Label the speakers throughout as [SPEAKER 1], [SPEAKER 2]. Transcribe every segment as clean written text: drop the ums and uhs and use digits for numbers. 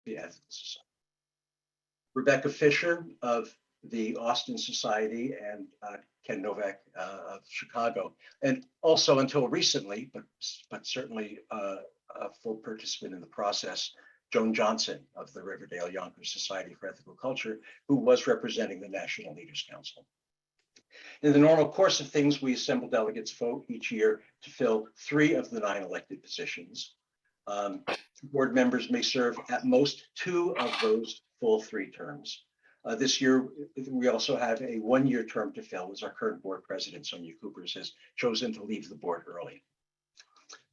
[SPEAKER 1] the Ethical Society. Rebecca Fisher of the Austin Society, and Ken Novak of Chicago, and also until recently, but certainly a full participant in the process, Joan Johnson of the Riverdale Yonkers Society for Ethical Culture, who was representing the National Leaders Council. In the normal course of things, we assemble delegates vote each year to fill 3 of the 9 elected positions. Board members may serve at most 2 of those full 3 terms. This year, we also have a 1-year term to fill, as our current board president, Sonia Coopers, has chosen to leave the board early.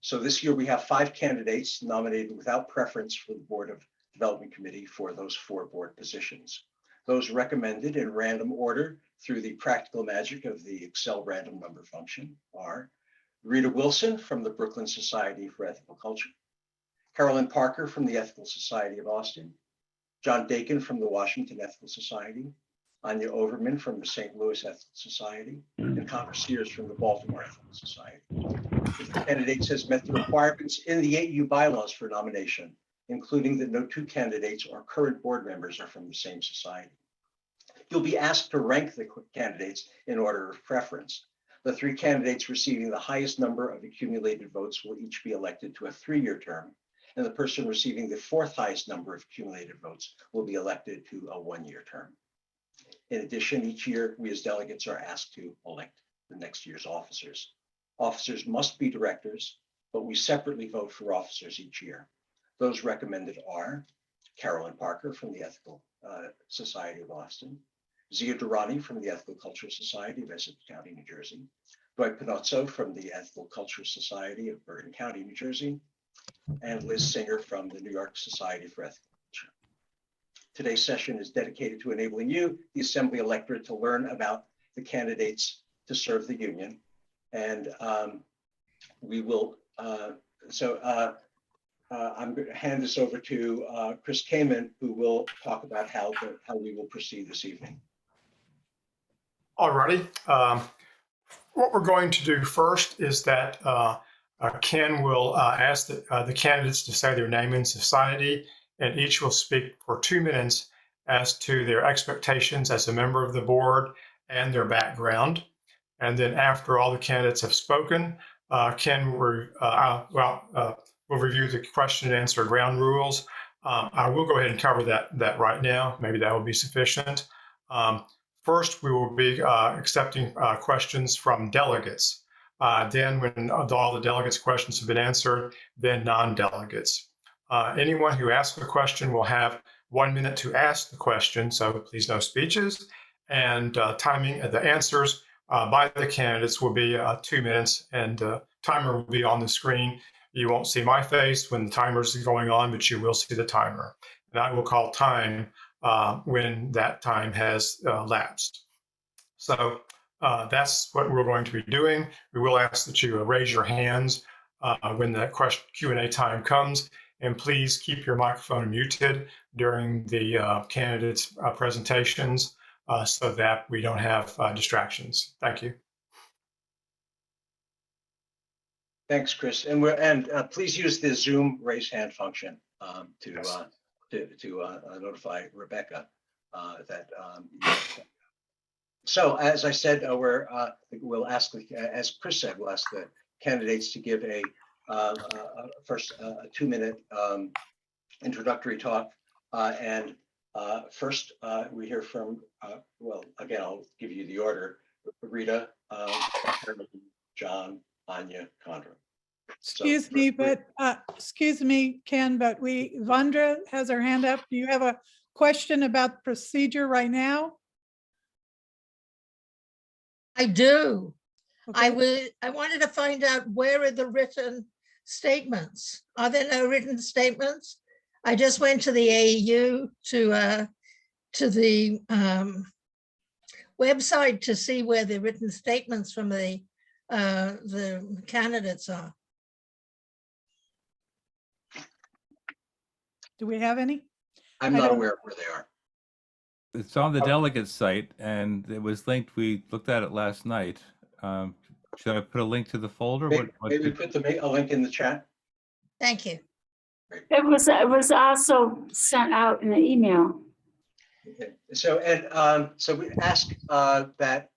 [SPEAKER 1] So this year we have 5 candidates nominated without preference for the Board of Development Committee for those 4 board positions. Those recommended in random order through the practical magic of the Excel random number function are Rita Wilson from the Brooklyn Society for Ethical Culture, Carolyn Parker from the Ethical Society of Austin, John Dakin from the Washington Ethical Society, Anya Overman from the St. Louis Ethical Society, and Connor Sears from the Baltimore Ethical Society. If the candidate has met the requirements in the AEU bylaws for nomination, including that no 2 candidates or current board members are from the same society. You'll be asked to rank the candidates in order of preference. The 3 candidates receiving the highest number of accumulated votes will each be elected to a 3-year term, and the person receiving the 4th highest number of accumulated votes will be elected to a 1-year term. In addition, each year, we as delegates are asked to elect the next year's officers. Officers must be directors, but we separately vote for officers each year. Those recommended are Carolyn Parker from the Ethical Society of Austin, Zia Durrani from the Ethical Culture Society of Essex County, New Jersey, Dwight Pinozzo from the Ethical Culture Society of Bergen County, New Jersey, and Liz Singer from the New York Society for Ethical Culture. Today's session is dedicated to enabling you, the Assembly electorate, to learn about the candidates to serve the union. And we will, I'm going to hand this over to Chris Kamen, who will talk about how we will proceed this evening.
[SPEAKER 2] All righty. What we're going to do first is that Ken will ask the candidates to say their name and society, and each will speak for 2 minutes as to their expectations as a member of the board and their background. And then after all the candidates have spoken, Ken will review the question and answer ground rules. I will go ahead and cover that right now. Maybe that will be sufficient. First, we will be accepting questions from delegates. Then when all the delegates' questions have been answered, then non-delegates. Anyone who asks a question will have 1 minute to ask the question, so please no speeches. And timing of the answers by the candidates will be 2 minutes, and timer will be on the screen. You won't see my face when the timer is going on, but you will see the timer. And I will call time when that time has lapsed. So that's what we're going to be doing. We will ask that you raise your hands when the Q&A time comes, and please keep your microphone muted during the candidates' presentations so that we don't have distractions. Thank you.
[SPEAKER 1] Thanks, Chris. And please use the Zoom raise hand function to notify Rebecca that. So as I said, we'll ask, as Chris said, we'll ask the candidates to give a first 2-minute introductory talk. And first we hear from, well, again, I'll give you the order: Rita, John, Anya, Condra.
[SPEAKER 3] Excuse me, Ken, but Vandra has her hand up. Do you have a question about the procedure right now?
[SPEAKER 4] I do.
[SPEAKER 3] Okay.
[SPEAKER 4] I wanted to find out, where are the written statements? Are there no written statements? I just went to the AEU to the website to see where the written statements from the candidates are.
[SPEAKER 3] Do we have any?
[SPEAKER 1] I'm not aware of where they are.
[SPEAKER 5] It's on the delegate site, and it was linked. We looked at it last night. Should I put a link to the folder?
[SPEAKER 1] Maybe put a link in the chat.
[SPEAKER 4] Thank you.
[SPEAKER 6] It was also sent out in an email.
[SPEAKER 1] Okay. So we ask that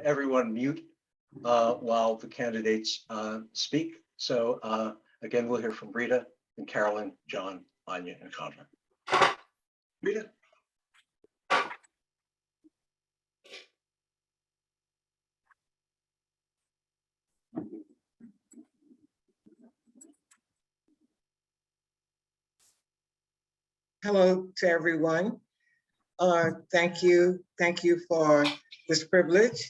[SPEAKER 1] everyone mute while the candidates speak. So again, we'll hear from Rita and Carolyn, John, Anya, and Conrad. Rita?
[SPEAKER 7] Hello to everyone. Thank you for this privilege.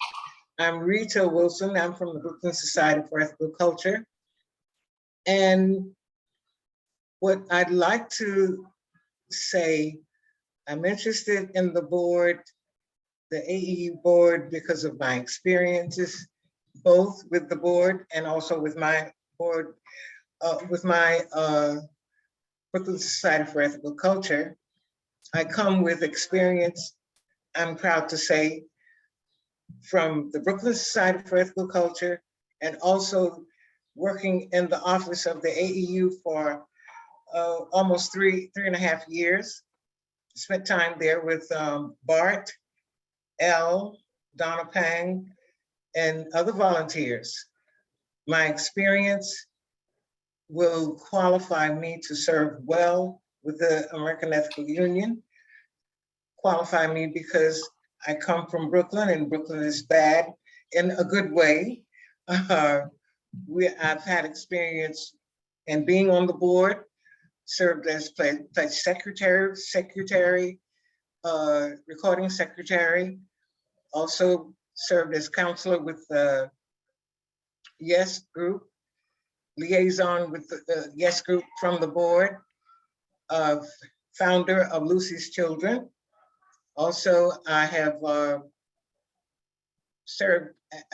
[SPEAKER 7] I'm Rita Wilson. I'm from the Brooklyn Society for Ethical Culture. And what I'd like to say, I'm interested in the board, the AEU board, because of my experiences, both with the board and also with my board, with my Brooklyn Society for Ethical Culture. I come with experience, I'm proud to say, from the Brooklyn Society for Ethical Culture and also working in the office of the AEU for almost three and a half years. Spent time there with Bart, Elle, Donna Pang, and other volunteers. My experience will qualify me to serve well with the American Ethical Union. Qualify me because I come from Brooklyn and Brooklyn is bad in a good way. I've had experience in being on the board, served as pledge secretary, recording secretary, also served as counselor with the Yes Group, liaison with the Yes Group from the board, founder of Lucy's Children. Also, I have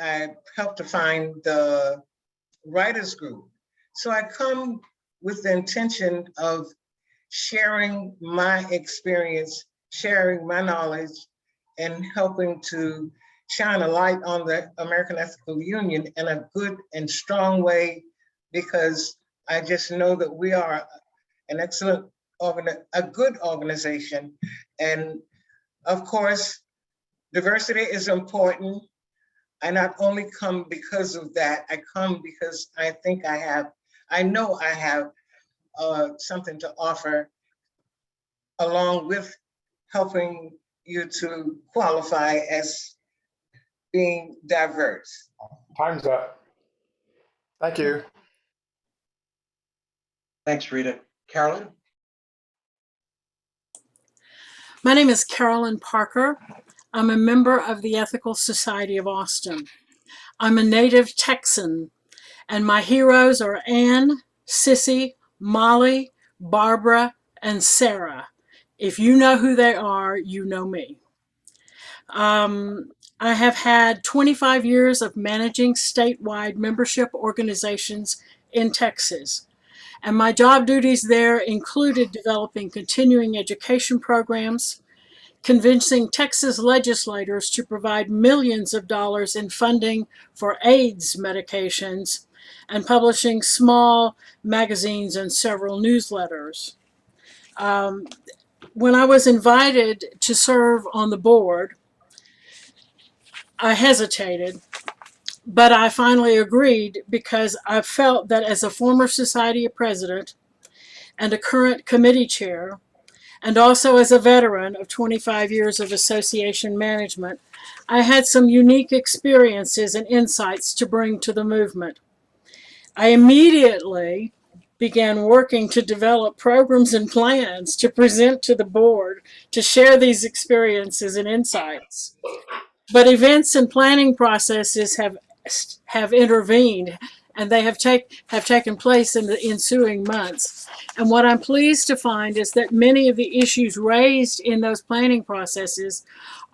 [SPEAKER 7] I helped to find the writers group. So I come with the intention of sharing my experience, sharing my knowledge, and helping to shine a light on the American Ethical Union in a good and strong way, because I just know that we are an excellent, a good organization. And of course, diversity is important. I not only come because of that, I come because I think I know I have something to offer, along with helping you to qualify as being diverse.
[SPEAKER 2] Time's up. Thank you.
[SPEAKER 1] Thanks, Rita. Carolyn?
[SPEAKER 8] My name is Carolyn Parker. I'm a member of the Ethical Society of Austin. I'm a native Texan, and my heroes are Anne, Sissy, Molly, Barbara, and Sarah. If you know who they are, you know me. I have had 25 years of managing statewide membership organizations in Texas. And my job duties there included developing continuing education programs, convincing Texas legislators to provide millions of dollars in funding for AIDS medications, and publishing small magazines and several newsletters. When I was invited to serve on the board, I hesitated, but I finally agreed because I felt that as a former society president and a current committee chair, and also as a veteran of 25 years of association management, I had some unique experiences and insights to bring to the movement. I immediately began working to develop programs and plans to present to the board to share these experiences and insights. But events and planning processes have intervened, and they have taken place in the ensuing months. And what I'm pleased to find is that many of the issues raised in those planning processes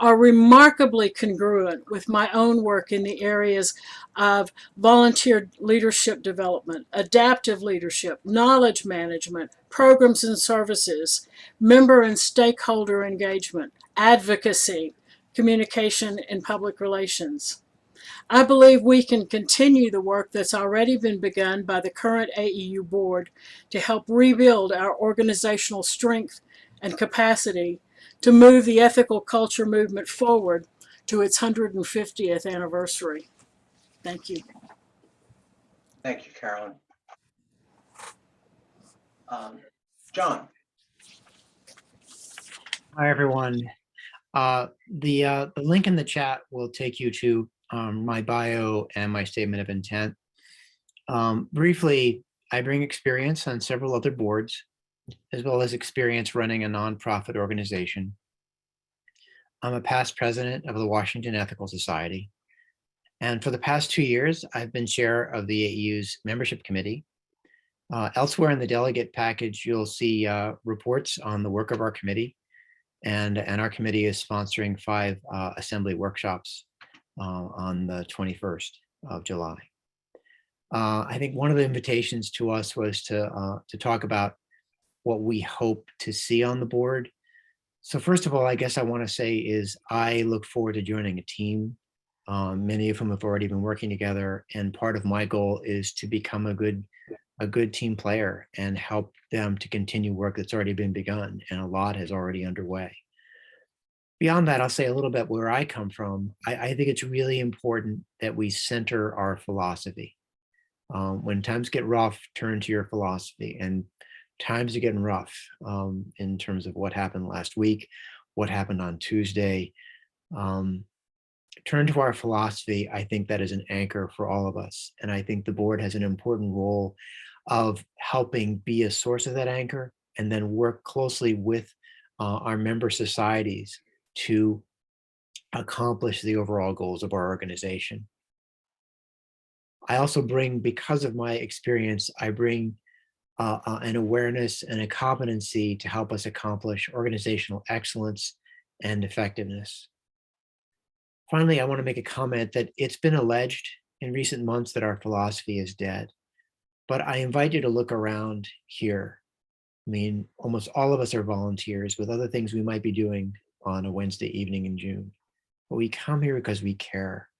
[SPEAKER 8] are remarkably congruent with my own work in the areas of volunteer leadership development, adaptive leadership, knowledge management, programs and services, member and stakeholder engagement, advocacy, communication, and public relations. I believe we can continue the work that's already been begun by the current AEU board to help rebuild our organizational strength and capacity to move the ethical culture movement forward to its 150th anniversary. Thank you.
[SPEAKER 1] Thank you, Carolyn. John.
[SPEAKER 9] Hi, everyone. The link in the chat will take you to my bio and my statement of intent. Briefly, I bring experience on several other boards, as well as experience running a nonprofit organization. I'm a past president of the Washington Ethical Society. And for the past 2 years, I've been chair of the AEU's membership committee. Elsewhere in the delegate package, you'll see reports on the work of our committee. And our committee is sponsoring 5 assembly workshops on the 21st of July. I think one of the invitations to us was to talk about what we hope to see on the board. So first of all, I guess I want to say is I look forward to joining a team. Many of whom have already been working together, and part of my goal is to become a good team player and help them to continue work that's already been begun, and a lot has already underway. Beyond that, I'll say a little bit where I come from. I think it's really important that we center our philosophy. When times get rough, turn to your philosophy, and times are getting rough in terms of what happened last week, what happened on Tuesday. Turn to our philosophy. I think that is an anchor for all of us. And I think the board has an important role of helping be a source of that anchor and then work closely with our member societies to accomplish the overall goals of our organization. I also bring, because of my experience, I bring an awareness and a competency to help us accomplish organizational excellence and effectiveness. Finally, I want to make a comment that it's been alleged in recent months that our philosophy is dead, but I invite you to look around here. I mean, almost all of us are volunteers with other things we might be doing on a Wednesday evening in June, but we come here because we care.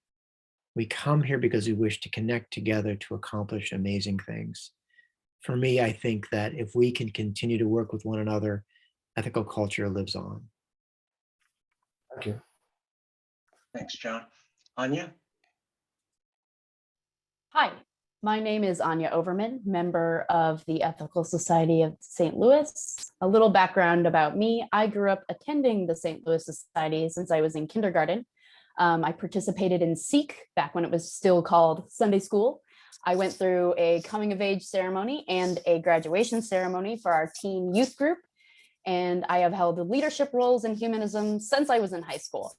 [SPEAKER 9] We come here because we wish to connect together to accomplish amazing things. For me, I think that if we can continue to work with one another, ethical culture lives on.
[SPEAKER 2] Thank you.
[SPEAKER 1] Thanks, John. Anya?
[SPEAKER 10] Hi, my name is Anya Overman, member of the Ethical Society of St. Louis. A little background about me. I grew up attending the St. Louis Society since I was in kindergarten. I participated in Seek back when it was still called Sunday School. I went through a coming of age ceremony and a graduation ceremony for our teen youth group. And I have held leadership roles in humanism since I was in high school.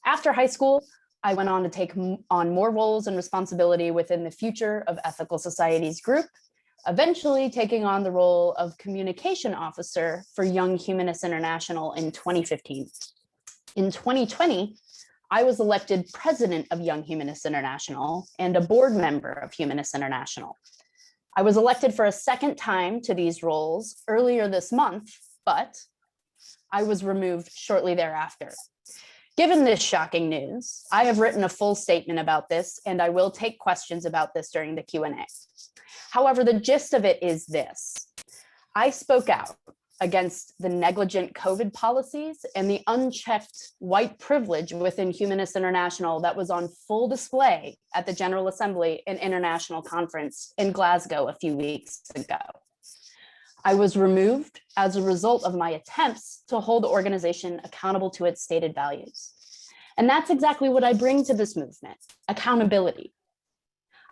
[SPEAKER 10] After high school, I went on to take on more roles and responsibility within the Future of Ethical Societies group, eventually taking on the role of communication officer for Young Humanists International in 2015. In 2020, I was elected president of Young Humanists International and a board member of Humanists International. I was elected for a second time to these roles earlier this month, but I was removed shortly thereafter. Given this shocking news, I have written a full statement about this, and I will take questions about this during the Q&A. However, the gist of it is this. I spoke out against the negligent COVID policies and the unchecked white privilege within Humanists International that was on full display at the General Assembly and International Conference in Glasgow a few weeks ago. I was removed as a result of my attempts to hold the organization accountable to its stated values. And that's exactly what I bring to this movement, accountability.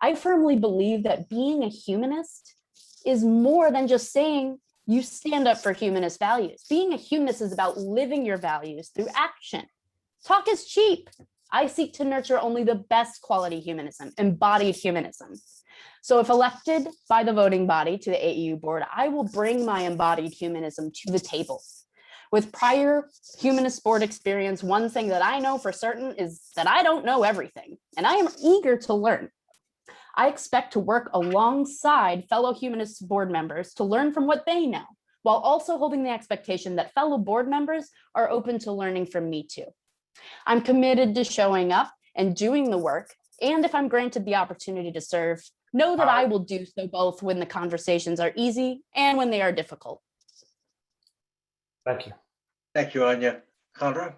[SPEAKER 10] I firmly believe that being a humanist is more than just saying you stand up for humanist values. Being a humanist is about living your values through action. Talk is cheap. I seek to nurture only the best quality humanism, embodied humanism. So if elected by the voting body to the AEU board, I will bring my embodied humanism to the table. With prior humanist board experience, one thing that I know for certain is that I don't know everything, and I am eager to learn. I expect to work alongside fellow humanist board members to learn from what they know, while also holding the expectation that fellow board members are open to learning from me too. I'm committed to showing up and doing the work, and if I'm granted the opportunity to serve, know that I will do so both when the conversations are easy and when they are difficult.
[SPEAKER 2] Thank you.
[SPEAKER 1] Thank you, Anya. Condra?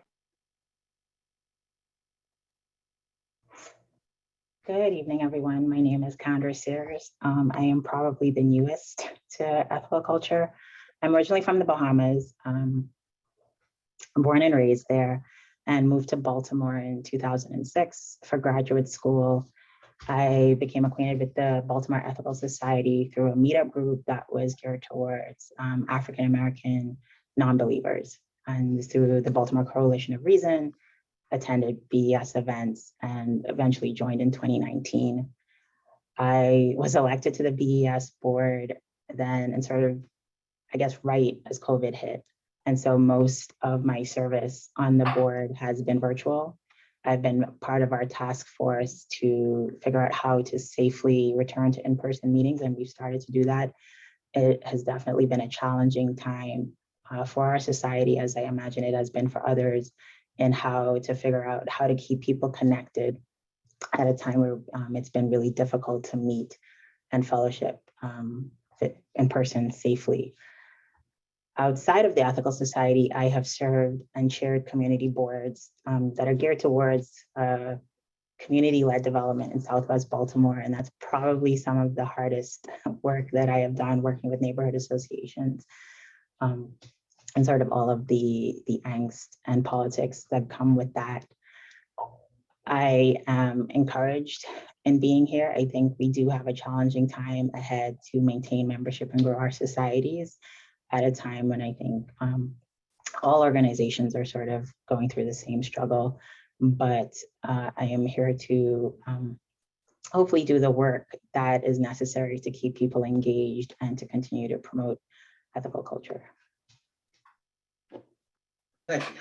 [SPEAKER 11] Good evening, everyone. My name is Condra Sears. I am probably the newest to ethical culture. I'm originally from the Bahamas. I'm born and raised there and moved to Baltimore in 2006 for graduate school. I became acquainted with the Baltimore Ethical Society through a meetup group that was geared towards African-American non-believers. And through the Baltimore Coalition of Reason, attended BES events and eventually joined in 2019. I was elected to the BES board then and sort of, I guess, right as COVID hit. And so most of my service on the board has been virtual. I've been part of our task force to figure out how to safely return to in-person meetings, and we've started to do that. It has definitely been a challenging time for our society, as I imagine it has been for others, in how to figure out how to keep people connected at a time where it's been really difficult to meet and fellowship in person safely. Outside of the Ethical Society, I have served and chaired community boards that are geared towards community-led development in Southwest Baltimore, and that's probably some of the hardest work that I have done, working with neighborhood associations and sort of all of the angst and politics that come with that. I am encouraged in being here. I think we do have a challenging time ahead to maintain membership and grow our societies at a time when I think all organizations are sort of going through the same struggle. But I am here to hopefully do the work that is necessary to keep people engaged and to continue to promote ethical culture.
[SPEAKER 1] Thank you,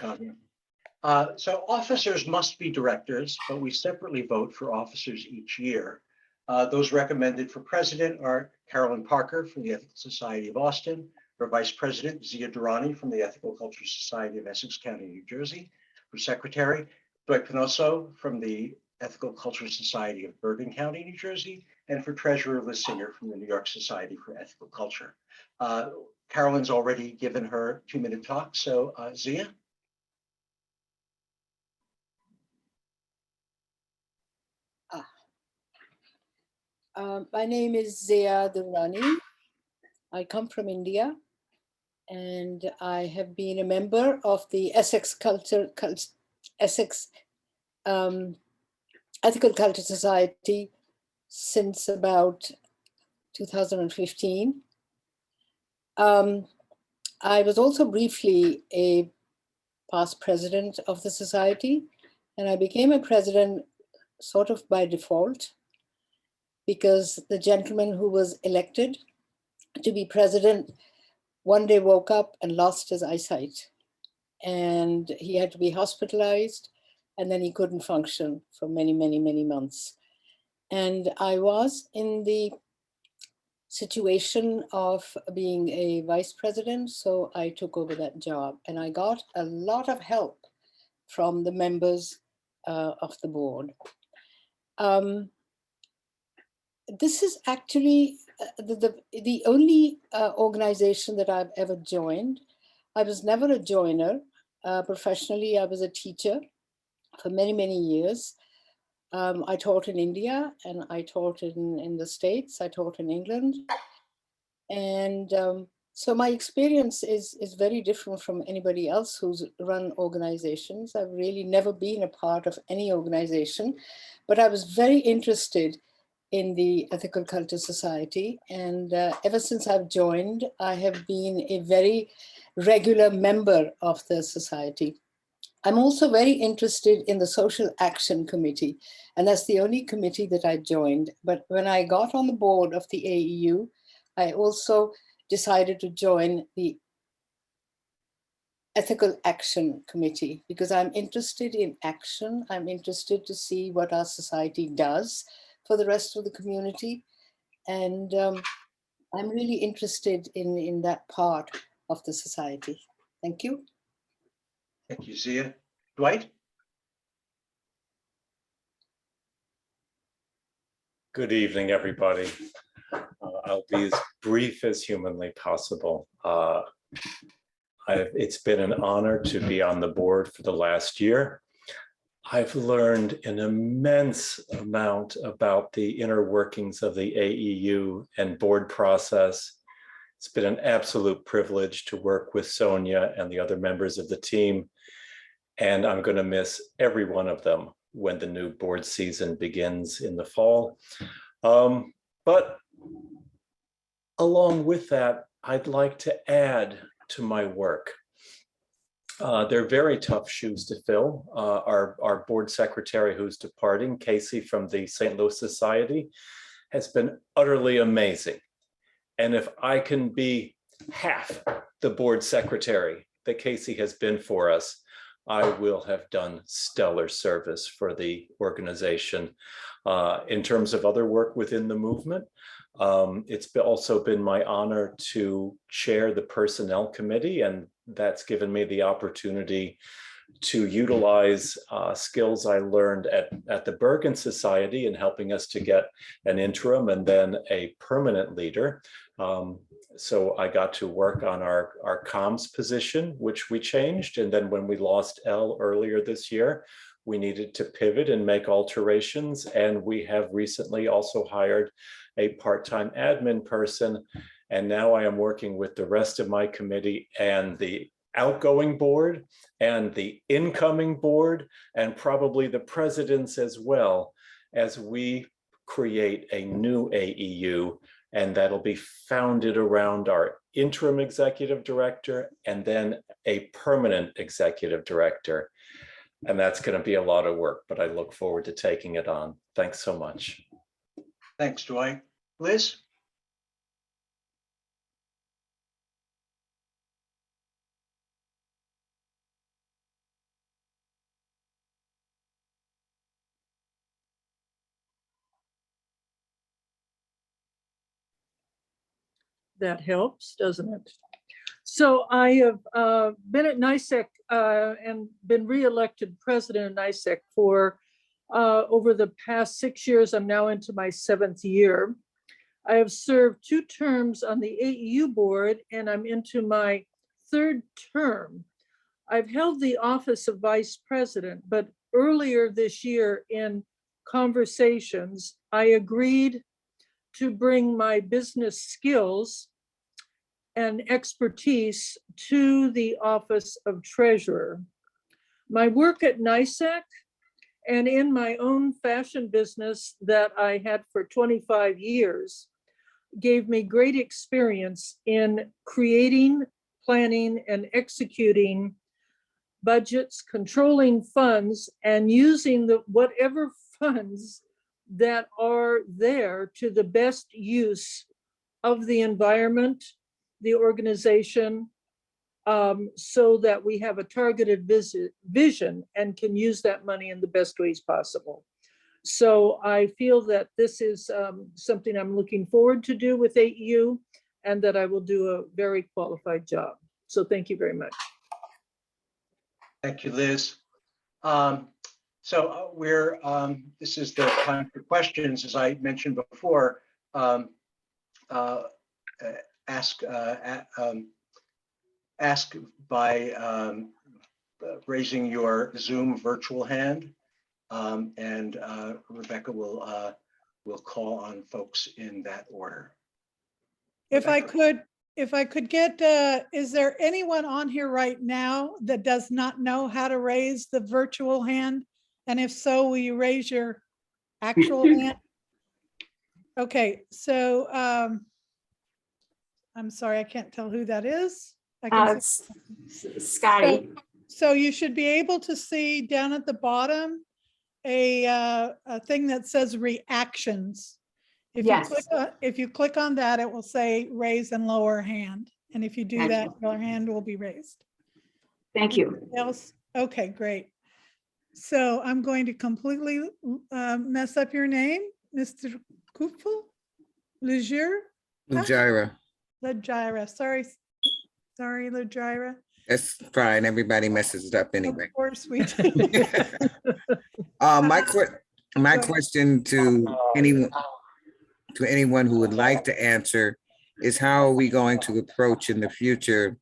[SPEAKER 1] Condra. So officers must be directors, but we separately vote for officers each year. Those recommended for president are Carolyn Parker from the Ethical Society of Austin, for vice president, Zia Durrani from the Ethical Culture Society of Essex County, New Jersey, for secretary, Dwight Pinoso from the Ethical Culture Society of Bergen County, New Jersey, and for treasurer, Liz Singer from the New York Society for Ethical Culture. Carolyn's already given her 2-minute talk, so Zia?
[SPEAKER 12] My name is Zia Durrani. I come from India, and I have been a member of the Essex Ethical Culture Society since about 2015. I was also briefly a past president of the society, and I became a president sort of by default, because the gentleman who was elected to be president one day woke up and lost his eyesight, and he had to be hospitalized, and then he couldn't function for many, many, many months. And I was in the situation of being a vice president, so I took over that job, and I got a lot of help from the members of the board. This is actually the only organization that I've ever joined. I was never a joiner. Professionally, I was a teacher for many, many years. I taught in India, and I taught in the States. I taught in England. And so my experience is very different from anybody else who's run organizations. I've really never been a part of any organization, but I was very interested in the Ethical Culture Society. And ever since I've joined, I have been a very regular member of the society. I'm also very interested in the Social Action Committee, and that's the only committee that I joined. But when I got on the board of the AEU, I also decided to join the Ethical Action Committee because I'm interested in action. I'm interested to see what our society does for the rest of the community. And I'm really interested in that part of the society. Thank you.
[SPEAKER 1] Thank you, Zia. Dwight?
[SPEAKER 13] Good evening, everybody. I'll be as brief as humanly possible. It's been an honor to be on the board for the last year. I've learned an immense amount about the inner workings of the AEU and board process. It's been an absolute privilege to work with Sonia and the other members of the team, and I'm going to miss every one of them when the new board season begins in the fall. But along with that, I'd like to add to my work. They're very tough shoes to fill. Our board secretary who's departing, Casey from the St. Louis Society, has been utterly amazing. And if I can be half the board secretary that Casey has been for us, I will have done stellar service for the organization. In terms of other work within the movement, it's also been my honor to chair the personnel committee, and that's given me the opportunity to utilize skills I learned at the Bergen Society in helping us to get an interim and then a permanent leader. So I got to work on our comms position, which we changed. And then when we lost Elle earlier this year, we needed to pivot and make alterations. And we have recently also hired a part-time admin person. And now I am working with the rest of my committee and the outgoing board and the incoming board and probably the presidents as well, as we create a new AEU, and that'll be founded around our interim executive director and then a permanent executive director. And that's going to be a lot of work, but I look forward to taking it on. Thanks so much.
[SPEAKER 1] Thanks, Dwight. Liz?
[SPEAKER 14] That helps, doesn't it? So I have been at NICEC and been re-elected president of NICEC for over the past 6 years. I'm now into my 7th year. I have served 2 terms on the AEU board, and I'm into my 3rd term. I've held the office of vice president, but earlier this year in conversations, I agreed to bring my business skills and expertise to the office of treasurer. My work at NICEC and in my own fashion business that I had for 25 years gave me great experience in creating, planning, and executing budgets, controlling funds, and using whatever funds that are there to the best use of the environment, the organization, so that we have a targeted vision and can use that money in the best ways possible. So I feel that this is something I'm looking forward to do with AEU, and that I will do a very qualified job. So thank you very much.
[SPEAKER 1] Thank you, Liz. This is the time for questions. As I mentioned before, ask by raising your Zoom virtual hand, and Rebecca will call on folks in that order.
[SPEAKER 3] If I could get, is there anyone on here right now that does not know how to raise the virtual hand? And if so, will you raise your actual hand? Okay, so I'm sorry, I can't tell who that is.
[SPEAKER 6] Scotty.
[SPEAKER 3] So you should be able to see down at the bottom a thing that says reactions. If you click on that, it will say raise and lower hand. And if you do that, your hand will be raised.
[SPEAKER 6] Thank you.
[SPEAKER 3] Anything else? Okay, great. So I'm going to completely mess up your name, Mr. Kupfel? Lejeune?
[SPEAKER 15] Lajira.
[SPEAKER 3] Lajira. Sorry, Lajira.
[SPEAKER 15] That's fine. Everybody messes it up anyway.
[SPEAKER 3] Of course we do.
[SPEAKER 15] My question to anyone. to anyone who would like to answer is how are we going to approach in the future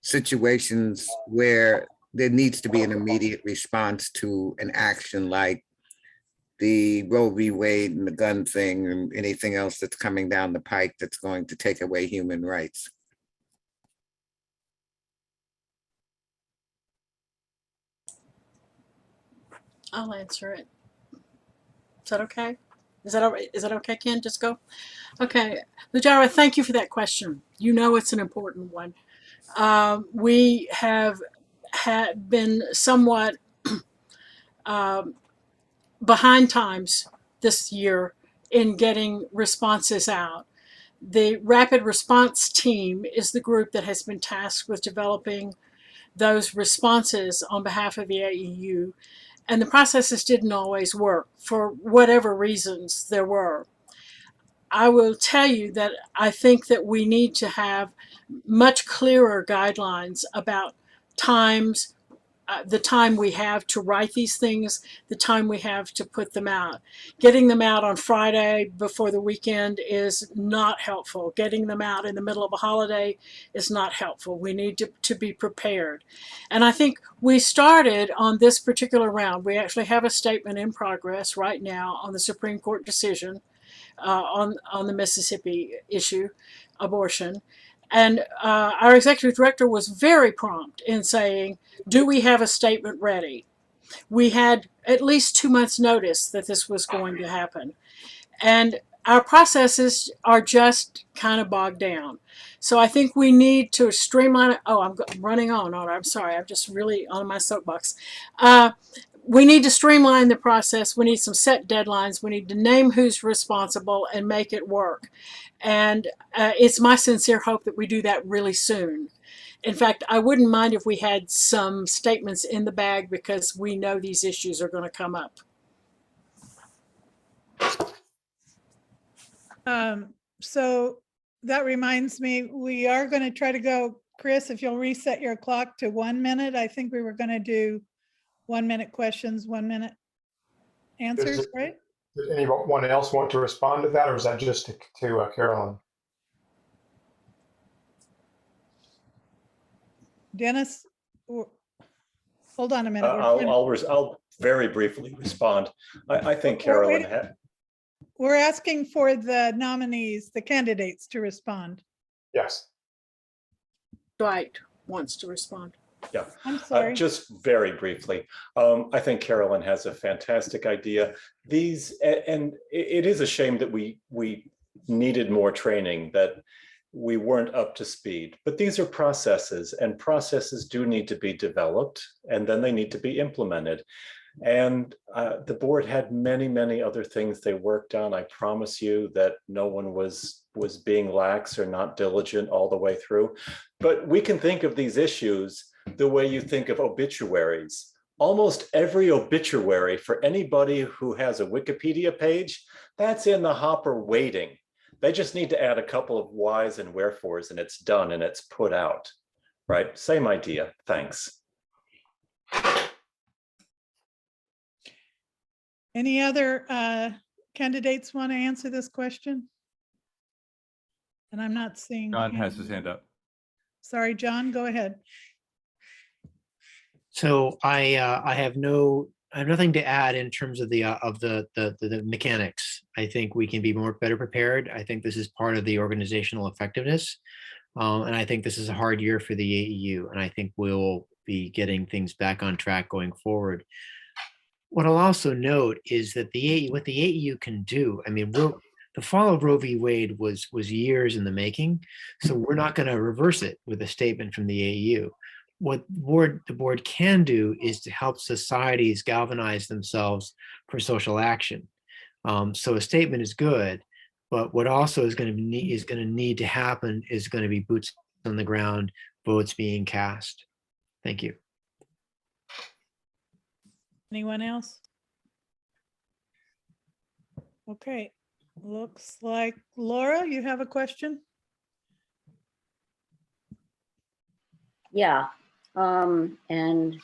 [SPEAKER 15] situations where there needs to be an immediate response to an action like the Roe v. Wade and the gun thing and anything else that's coming down the pike that's going to take away human rights.
[SPEAKER 8] I'll answer it. Is that okay? Is that all right? Is that okay, Ken? Just go. Okay, Lujara, thank you for that question. You know it's an important one. We have had been somewhat behind times this year in getting responses out. The Rapid Response Team is the group that has been tasked with developing those responses on behalf of the AEU. And the processes didn't always work for whatever reasons there were. I will tell you that I think that we need to have much clearer guidelines about times, the time we have to write these things, the time we have to put them out. Getting them out on Friday before the weekend is not helpful. Getting them out in the middle of a holiday is not helpful. We need to be prepared. And I think we started on this particular round. We actually have a statement in progress right now on the Supreme Court decision on the Mississippi issue, abortion. And our executive director was very prompt in saying, do we have a statement ready? We had at least 2 months notice that this was going to happen. And our processes are just kind of bogged down. So I think we need to streamline it. Oh, I'm running on. I'm sorry. I'm just really on my soapbox. We need to streamline the process. We need some set deadlines. We need to name who's responsible and make it work. And it's my sincere hope that we do that really soon. In fact, I wouldn't mind if we had some statements in the bag because we know these issues are going to come up.
[SPEAKER 3] So that reminds me, we are going to try to go, Chris, if you'll reset your clock to 1 minute. I think we were going to do 1 minute questions, 1 minute answers, right?
[SPEAKER 2] Did anyone else want to respond to that, or is that just to Carolyn?
[SPEAKER 3] Dennis, hold on a minute.
[SPEAKER 13] I'll very briefly respond. I think Carolyn had.
[SPEAKER 3] We're asking for the nominees, the candidates to respond.
[SPEAKER 2] Yes.
[SPEAKER 8] Dwight wants to respond.
[SPEAKER 13] Yeah,
[SPEAKER 3] I'm sorry.
[SPEAKER 13] just very briefly. I think Carolyn has a fantastic idea. And it is a shame that we needed more training, that we weren't up to speed. But these are processes, and processes do need to be developed, and then they need to be implemented. And the board had many, many other things they worked on. I promise you that no one was being lax or not diligent all the way through. But we can think of these issues the way you think of obituaries. Almost every obituary for anybody who has a Wikipedia page, that's in the hopper waiting. They just need to add a couple of whys and wherefores, and it's done and it's put out, right? Same idea. Thanks.
[SPEAKER 3] Any other candidates want to answer this question? And I'm not seeing.
[SPEAKER 5] John has his hand up.
[SPEAKER 3] Sorry, John, go ahead.
[SPEAKER 9] So I have nothing to add in terms of the mechanics. I think we can be better prepared. I think this is part of the organizational effectiveness. And I think this is a hard year for the AEU, and I think we'll be getting things back on track going forward. What I'll also note is that what the AEU can do, I mean, the fall of Roe v. Wade was years in the making, so we're not going to reverse it with a statement from the AEU. What the board can do is to help societies galvanize themselves for social action. So a statement is good, but what also is going to need to happen is going to be boots on the ground, votes being cast. Thank you.
[SPEAKER 3] Anyone else? Okay, looks like Laura, you have a question?
[SPEAKER 16] Yeah, and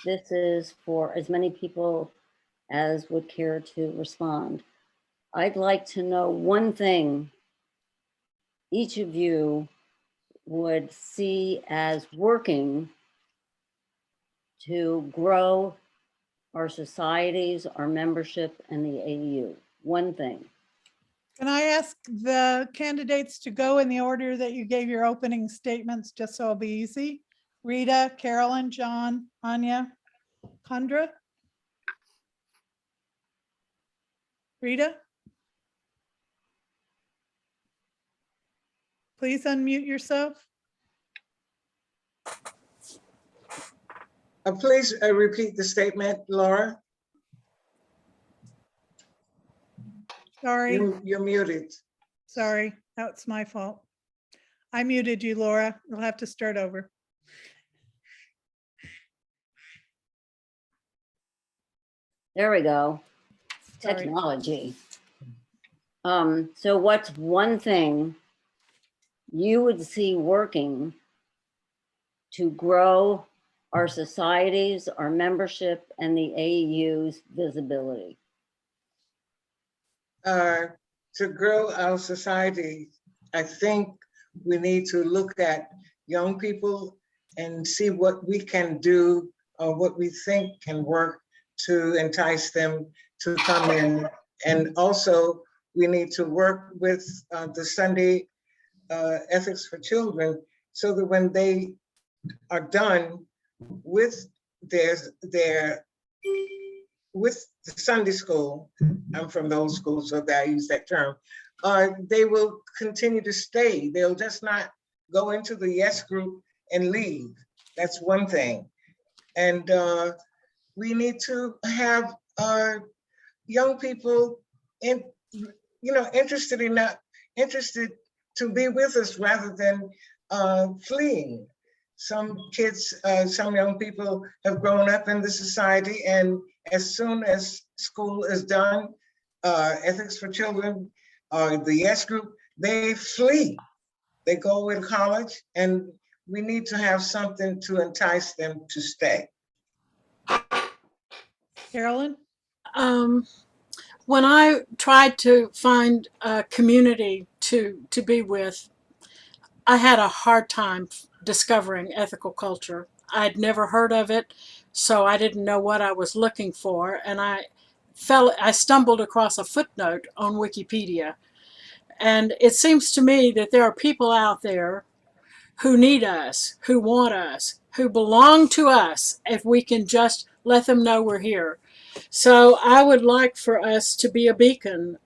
[SPEAKER 16] this is for as many people as would care to respond. I'd like to know one thing each of you would see as working to grow our societies, our membership, and the AEU. One thing.
[SPEAKER 3] Can I ask the candidates to go in the order that you gave your opening statements, just so it'll be easy? Rita, Carolyn, John, Anya, Kendra? Rita? Please unmute yourself.
[SPEAKER 7] Please repeat the statement, Laura.
[SPEAKER 3] Sorry.
[SPEAKER 7] You're muted.
[SPEAKER 3] Sorry, that's my fault. I muted you, Laura. You'll have to start over.
[SPEAKER 16] There we go.
[SPEAKER 3] Sorry.
[SPEAKER 16] Technology. So what's one thing you would see working to grow our societies, our membership, and the AEU's visibility?
[SPEAKER 7] To grow our society, I think we need to look at young people and see what we can do or what we think can work to entice them to come in. And also, we need to work with the Sunday Ethics for Children so that when they are done with with the Sunday school, I'm from those schools, so that I use that term, they will continue to stay. They'll just not go into the yes group and leave. That's one thing. And we need to have young people interested to be with us rather than fleeing. Some kids, some young people have grown up in the society, and as soon as school is done, Ethics for Children, the Yes Group, they flee. They go in college, and we need to have something to entice them to stay.
[SPEAKER 3] Carolyn?
[SPEAKER 8] When I tried to find a community to be with, I had a hard time discovering ethical culture. I'd never heard of it, so I didn't know what I was looking for, and I stumbled across a footnote on Wikipedia. And it seems to me that there are people out there who need us, who want us, who belong to us, if we can just let them know we're here. So I would like for us to be a beacon,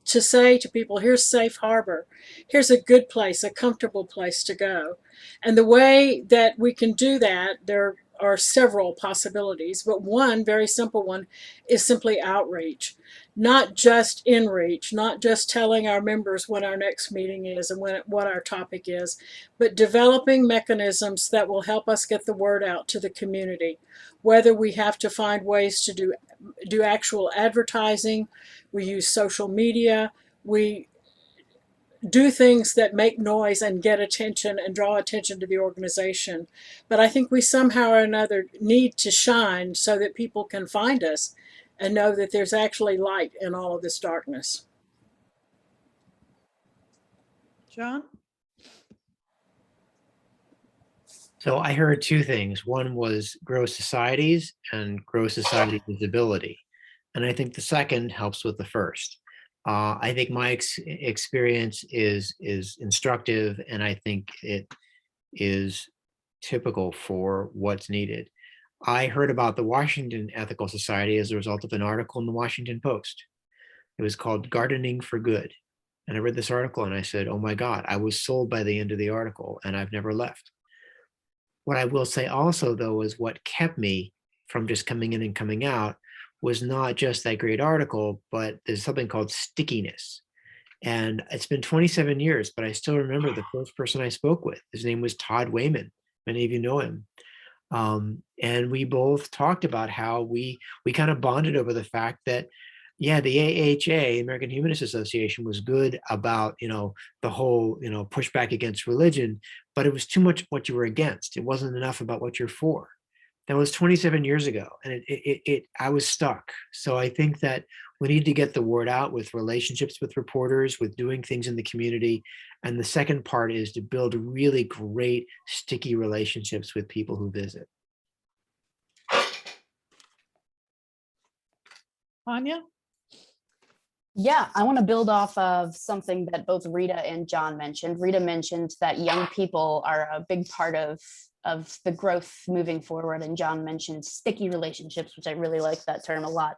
[SPEAKER 8] to say to people, here's safe harbor. Here's a good place, a comfortable place to go. And the way that we can do that, there are several possibilities, but one very simple one is simply outreach. Not just in reach, not just telling our members when our next meeting is and what our topic is, but developing mechanisms that will help us get the word out to the community. Whether we have to find ways to do actual advertising, we use social media, we do things that make noise and get attention and draw attention to the organization. But I think we somehow or another need to shine so that people can find us and know that there's actually light in all of this darkness.
[SPEAKER 3] John?
[SPEAKER 9] So I heard two things. One was grow societies and grow society visibility. And I think the second helps with the first. I think my experience is instructive, and I think it is typical for what's needed. I heard about the Washington Ethical Society as a result of an article in the Washington Post. It was called Gardening for Good. And I read this article and I said, oh my God, I was sold by the end of the article and I've never left. What I will say also, though, is what kept me from just coming in and coming out was not just that great article, but there's something called stickiness. And it's been 27 years, but I still remember the first person I spoke with. His name was Todd Wayman. Many of you know him. And we both talked about how we kind of bonded over the fact that, yeah, the AHA, American Humanist Association, was good about, the whole, pushback against religion, but it was too much what you were against. It wasn't enough about what you're for. That was 27 years ago, and I was stuck. So I think that We need to get the word out with relationships with reporters, with doing things in the community. And the second part is to build really great sticky relationships with people who visit.
[SPEAKER 3] Anya?
[SPEAKER 10] Yeah, I want to build off of something that both Rita and John mentioned. Rita mentioned that young people are a big part of the growth moving forward, and John mentioned sticky relationships, which I really like that term a lot.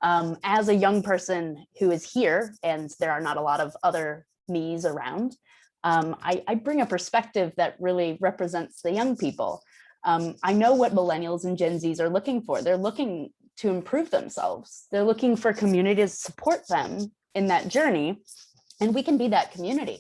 [SPEAKER 10] As a young person who is here, and there are not a lot of other me's around, I bring a perspective that really represents the young people. I know what millennials and Gen Zs are looking for. They're looking to improve themselves. They're looking for community to support them in that journey, and we can be that community.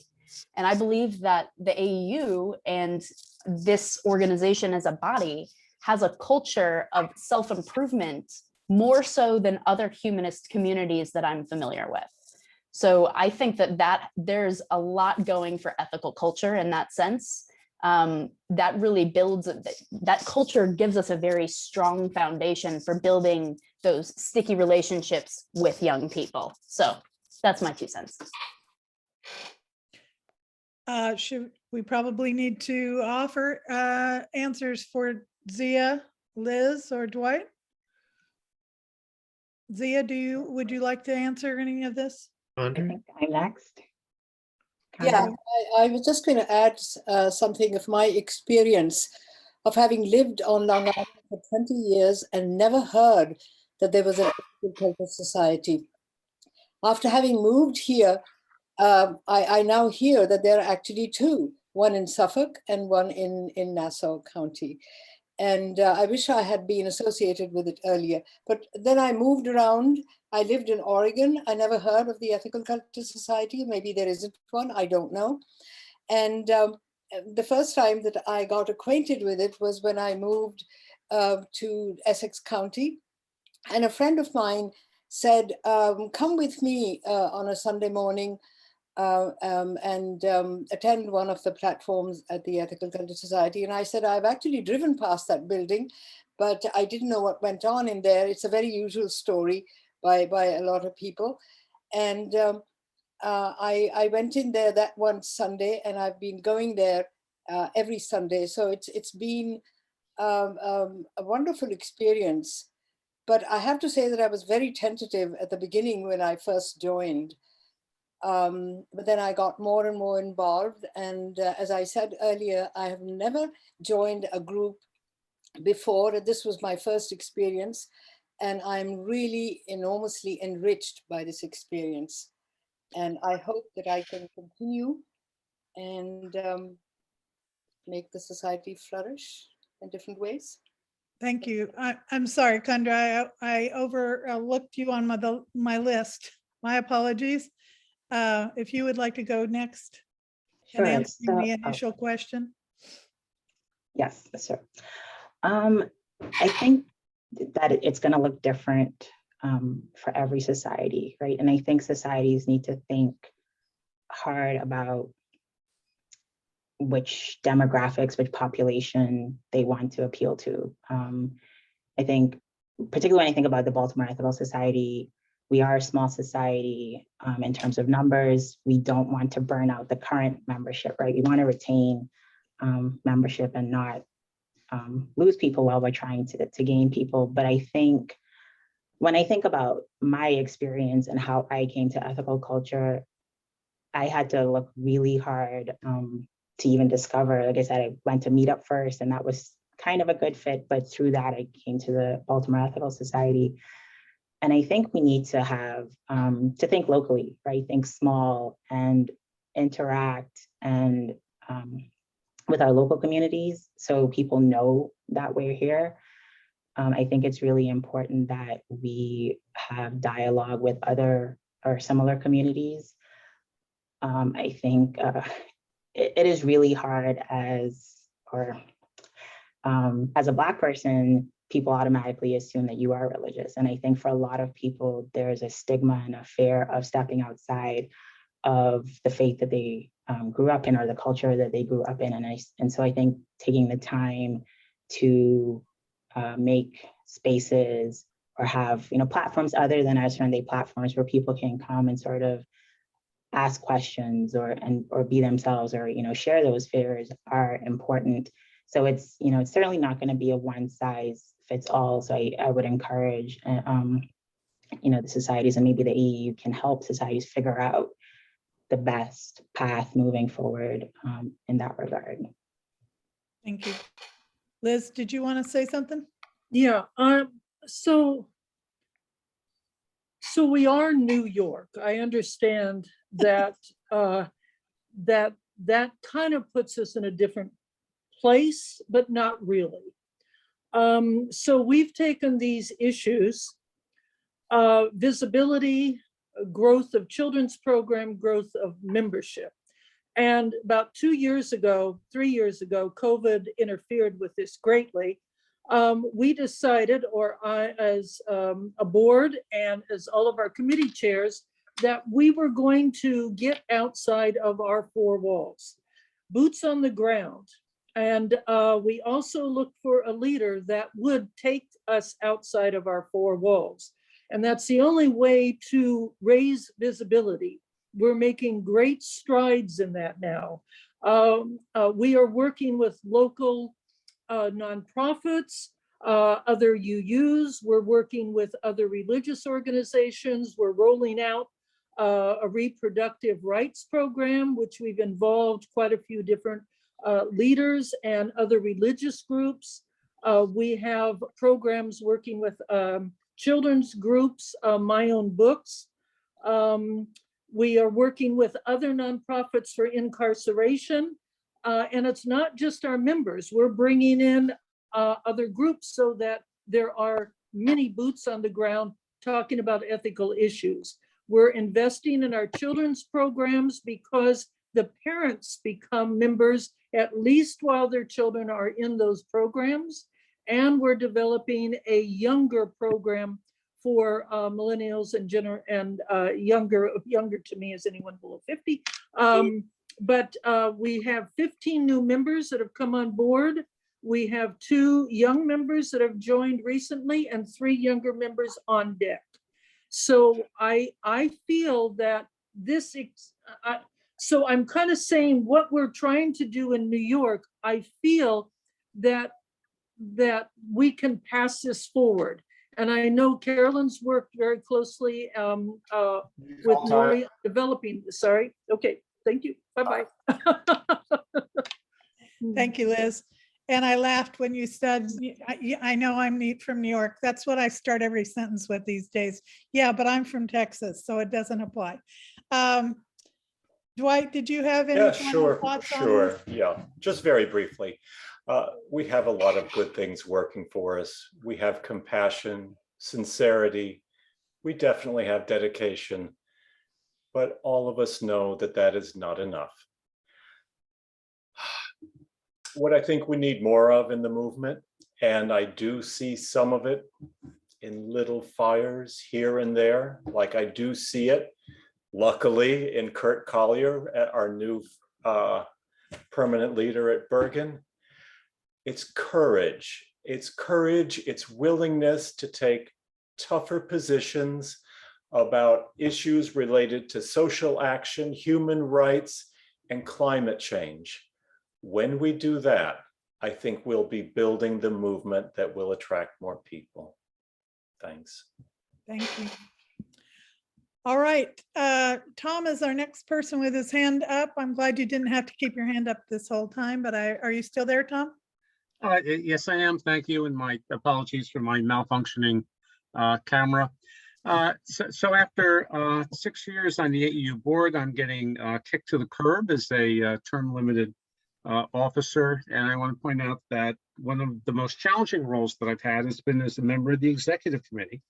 [SPEAKER 10] And I believe that the AEU and this organization as a body has a culture of self-improvement more so than other humanist communities that I'm familiar with. So I think that there's a lot going for ethical culture in that sense. That really builds, that culture gives us a very strong foundation for building those sticky relationships with young people. So that's my 2 cents.
[SPEAKER 3] Should we probably need to offer answers for Zia, Liz, or Dwight? Zia, would you like to answer any of this?
[SPEAKER 11] I think I'm next.
[SPEAKER 12] Yeah, I was just going to add something of my experience of having lived on Long Island for 20 years and never heard that there was an agricultural society. After having moved here, I now hear that there are actually 2, one in Suffolk and one in Nassau County. And I wish I had been associated with it earlier. But then I moved around. I lived in Oregon. I never heard of the Ethical Culture Society. Maybe there isn't one, I don't know. And the first time that I got acquainted with it was when I moved to Essex County. And a friend of mine said, come with me on a Sunday morning and attend one of the platforms at the Ethical Culture Society. And I said, I've actually driven past that building, but I didn't know what went on in there. It's a very usual story by a lot of people. And I went in there that one Sunday, and I've been going there every Sunday. So it's been a wonderful experience. But I have to say that I was very tentative at the beginning when I first joined. But then I got more and more involved. And as I said earlier, I have never joined a group before. This was my first experience. And I'm really enormously enriched by this experience. And I hope that I can continue and make the society flourish in different ways.
[SPEAKER 3] Thank you. I'm sorry, Kandra, I overlooked you on my list. My apologies. If you would like to go next and
[SPEAKER 11] Sure.
[SPEAKER 3] answer the initial question.
[SPEAKER 11] Yes, sir. I think that it's going to look different for every society, right? And I think societies need to think hard about which demographics, which population they want to appeal to. I think, particularly when I think about the Baltimore Ethical Society, we are a small society in terms of numbers. We don't want to burn out the current membership, right? We want to retain membership and not lose people while we're trying to gain people. But I think when I think about my experience and how I came to ethical culture, I had to look really hard to even discover. Like I said, I went to Meetup first, and that was kind of a good fit. But through that, I came to the Baltimore Ethical Society. And I think we need to have to think locally, right? Think small and interact and with our local communities so people know that we're here. I think it's really important that we have dialogue with other or similar communities. I think it is really hard as a Black person, people automatically assume that you are religious. And I think for a lot of people, there's a stigma and a fear of stepping outside of the faith that they grew up in or the culture that they grew up in. And so I think taking the time to make spaces have, platforms other than our Sunday platforms where people can come and sort of ask questions or be themselves or, share those fears are important. So it's, it's certainly not going to be a one size fits all. So I would encourage, the societies, and maybe the AEU can help societies figure out the best path moving forward in that regard.
[SPEAKER 3] Thank you. Liz, did you want to say something?
[SPEAKER 14] Yeah, so we are New York. I understand that that kind of puts us in a different place, but not really. So we've taken these issues, visibility, growth of children's program, growth of membership. And about 3 years ago, COVID interfered with this greatly. We decided, or I as a board and as all of our committee chairs, that we were going to get outside of our four walls, boots on the ground. And we also looked for a leader that would take us outside of our four walls. And that's the only way to raise visibility. We're making great strides in that now. We are working with local nonprofits, other UUs. We're working with other religious organizations. We're rolling out a reproductive rights program, which we've involved quite a few different leaders and other religious groups. We have programs working with children's groups, My Own Books. We are working with other nonprofits for incarceration. And it's not just our members. We're bringing in other groups so that there are many boots on the ground talking about ethical issues. We're investing in our children's programs because the parents become members at least while their children are in those programs. And we're developing a younger program for millennials and younger to me is anyone below 50. But we have 15 new members that have come on board. We have 2 young members that have joined recently and 3 younger members on deck. So I feel that this, so I'm kind of saying what we're trying to do in New York, I feel that we can pass this forward. And I know Carolyn's worked very closely with Lori developing, sorry. Okay, thank you, bye-bye.
[SPEAKER 3] Thank you, Liz. And I laughed when you said, I know I'm from New York. That's what I start every sentence with these days. Yeah, but I'm from Texas, so it doesn't apply. Dwight, did you have any final thoughts on this?
[SPEAKER 13] Yeah, just very briefly. We have a lot of good things working for us. We have compassion, sincerity. We definitely have dedication, but all of us know that that is not enough. What I think we need more of in the movement, and I do see some of it in little fires here and there, like I do see it, luckily, in Kurt Collier, our new permanent leader at Bergen. It's courage, it's willingness to take tougher positions about issues related to social action, human rights, and climate change. When we do that, I think we'll be building the movement that will attract more people. Thanks.
[SPEAKER 3] Thank you. All right, Tom is our next person with his hand up. I'm glad you didn't have to keep your hand up this whole time, but are you still there, Tom?
[SPEAKER 17] Yes, I am. Thank you. And my apologies for my malfunctioning camera. So after 6 years on the AEU board, I'm getting kicked to the curb as a term limited officer. And I want to point out that one of the most challenging roles that I've had has been as a member of the executive committee.